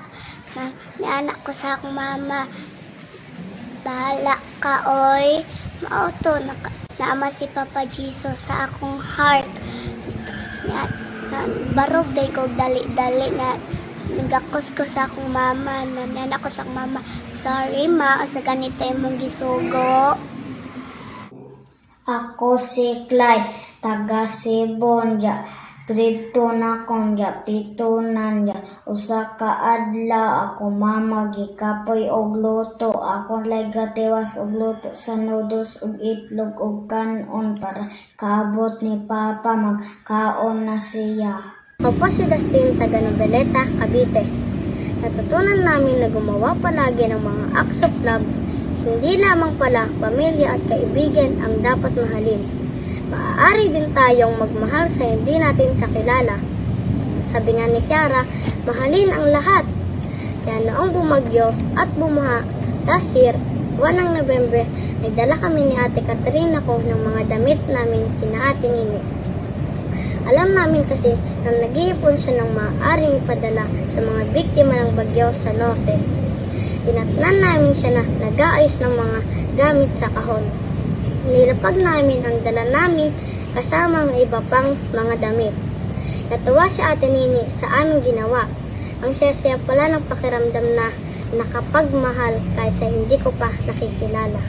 anak ko sa akong mama. Bahala ka, oy. Mauto, naama si Papa Jesus sa akong heart. Barog day ko dali-dali na nagakos ko sa akong mama, nanak ko sa akong mama. Sorry ma, sa ganito mong gisugo. Ako si Clyde, taga Sibon dya. Grade 2 na kon dya, pitunan dya. Usa ka adlaw ako mama gikapoy og luto. Ako lay gatiwas og luto sa noodles ug itlog ug kanon para kaabot ni Papa magkaon na siya. Ako si Dustin, taga Noveleta, Cavite. Natutunan namin na gumawa palagi ng mga acts of love. Hindi lamang pala pamilya at kaibigan ang dapat mahalin. Maaari din tayong magmahal sa hindi natin kakilala. Sabi nga ni Kiara, mahalin ang lahat. Kaya noong bumagyo at bumaha last year, buwan ng November, ay dala kami ni Ate Katrina ko ng mga damit namin kina Ate Nini. Alam namin kasi na nag-iipon siya ng maaaring padala sa mga biktima ng bagyo sa norte. Tinatnan namin siya na nag-aayos ng mga gamit sa kahon. Nilapag namin ang dala namin kasama ang iba pang mga damit. Natuwa si Ate Nini sa aming ginawa. Ang saya-saya pala ng pakiramdam na nakapagmahal kahit sa hindi ko pa nakikilala.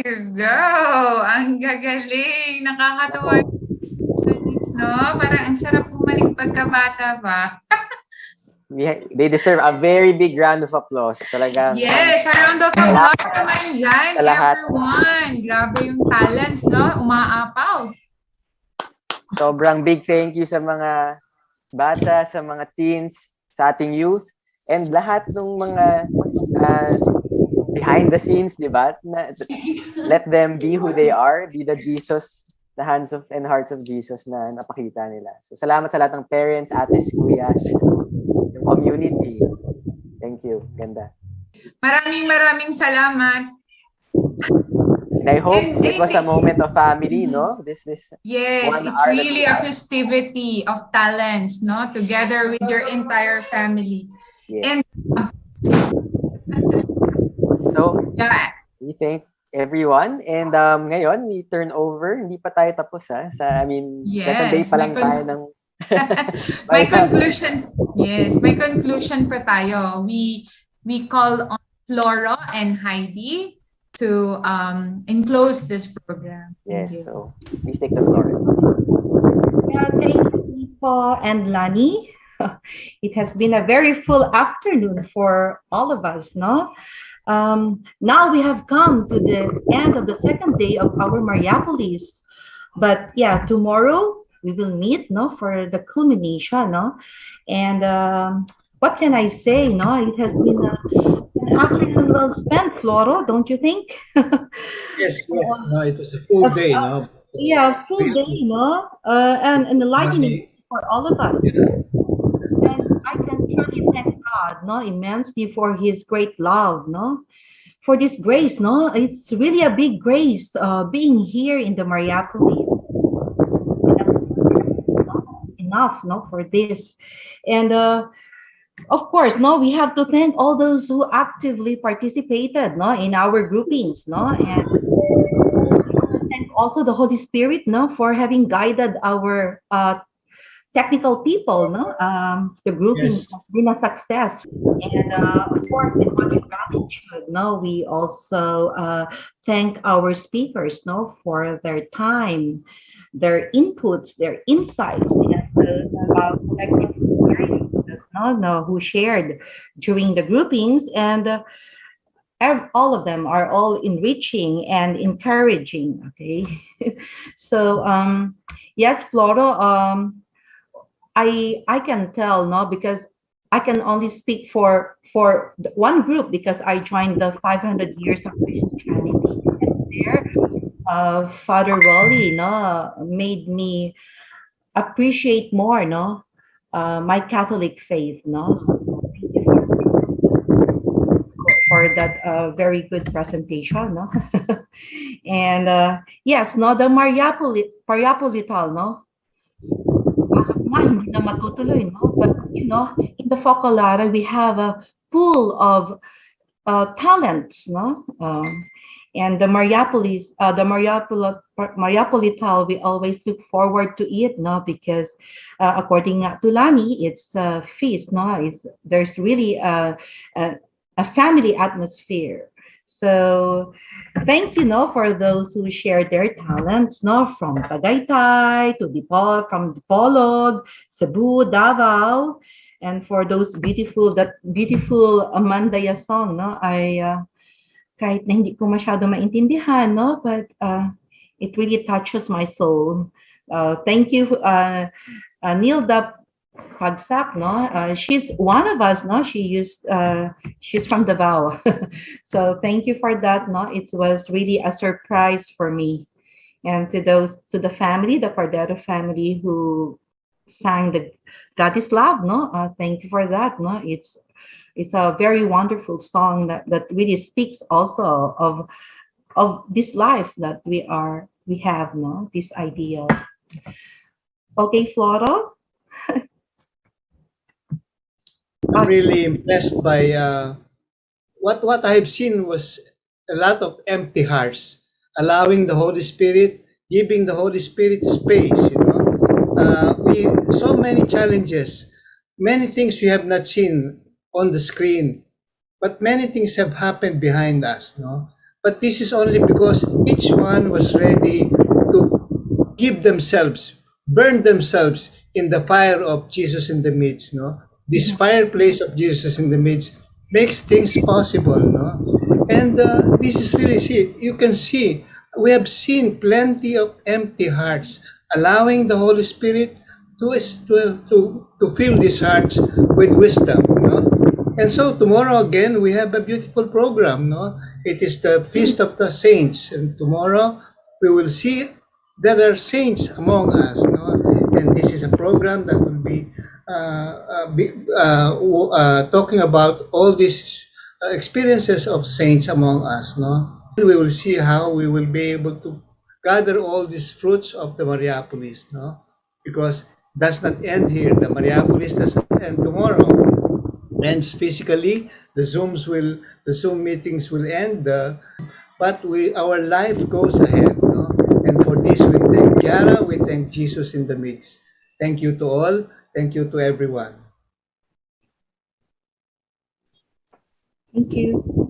you go. Ang gagaling. Nakakatuwa yung mechanics, no? Parang ang sarap bumalik pagkabata ba? They deserve a very big round of applause. Talaga. Yes, a round of applause naman dyan, Sa lahat. everyone. Grabe yung talents, no? Umaapaw. Sobrang big thank you sa mga bata, sa mga teens, sa ating youth, and lahat ng mga behind the scenes, di ba? Let them be who they are, be the Jesus, the hands of and hearts of Jesus na napakita nila. So salamat sa lahat ng parents, ates, kuyas, yung community. Thank you. Ganda. Maraming salamat. And I hope it was a moment of family, no? This Yes, it's really a festivity of talents, no? Together with your entire family. Yes. And so, yeah. We thank everyone. And ngayon, we turn over. Hindi pa tayo tapos, ha? Second day pa lang tayo ng... My conclusion pa tayo. We call on Floro and Heidi to enclose this program. Yes, so please take the floor. Yeah, thank you, Nico and Lani. It has been a very full afternoon for all of us, no? Now we have come to the end of the second day of our Mariapolis. But yeah, tomorrow we will meet, no, for the culmination, no? And what can I say, no? It has been an afternoon well spent, Floro, don't you think? Yes. No, it was a full day, no? Yeah, full day, no? And enlightening for all of us. And I can truly thank God, no, immensely for His great love, no? For this grace, no? It's really a big grace being here in the Mariapolis. Enough, no, for this. And of course, no, we have to thank all those who actively participated, no, in our groupings, no, and thank also the Holy Spirit, no, for having guided our technical people, no, the grouping has been a success, and of course, with much gratitude, no, we also thank our speakers, no, for their time, their inputs, their insights, and collective experiences, no, who shared during the groupings, and all of them are all enriching and encouraging. Okay, so yes, Floro, I can tell, no, because I can only speak for one group because I joined the 500 years of Christianity, and there, Father Rolly, no, made me appreciate more, no, my Catholic faith, no. So thank you for that very good presentation, no. And yes, no, the Mariapolital, no. Hindi na matutuloy, no? But you know, in the Focolare we have a pool of talents, no. And the Mariapolital, we always look forward to it, no, because according to Lani, it's a feast, no. There's really a family atmosphere. So thank you, no, for those who shared their talents, no, from Tagaytay to from Dipolog, Cebu, Davao, and for those beautiful Amandaya song, no. I kahit na hindi ko masyado maintindihan, no, but it really touches my soul. Thank you, Nilda Pagsak, no. She's one of us, no. She's from Davao, so thank you for that, no. It was really a surprise for me, and to the family, the Cordero family who sang the God is Love, no. Thank you for that, no. It's a very wonderful song that really speaks also of this life that we have, no, this ideal. Okay, Floro. I'm really impressed by what I've seen was a lot of empty hearts, allowing the Holy Spirit, giving the Holy Spirit space, you know. We so many challenges, many things we have not seen on the screen, but many things have happened behind us, no. But this is only because each one was ready to give themselves, burn themselves in the fire of Jesus in the midst, no? This fireplace of Jesus in the midst makes things possible, no? And this is really see. You can see, we have seen plenty of empty hearts, allowing the Holy Spirit to fill these hearts with wisdom, no? And so tomorrow again, we have a beautiful program, no? It is the Feast of the Saints, and tomorrow we will see that there are saints among us, no? And this is a program that will be talking about all these experiences of saints among us, no? We will see how we will be able to gather all these fruits of the Mariapolis, no? Because it does not end here. The Mariapolis doesn't end tomorrow. Ends physically. The Zoom meetings will end, but our life goes ahead, no? And for this, we thank Kiara, we thank Jesus in the midst. Thank you to all. Thank you to everyone. Thank you.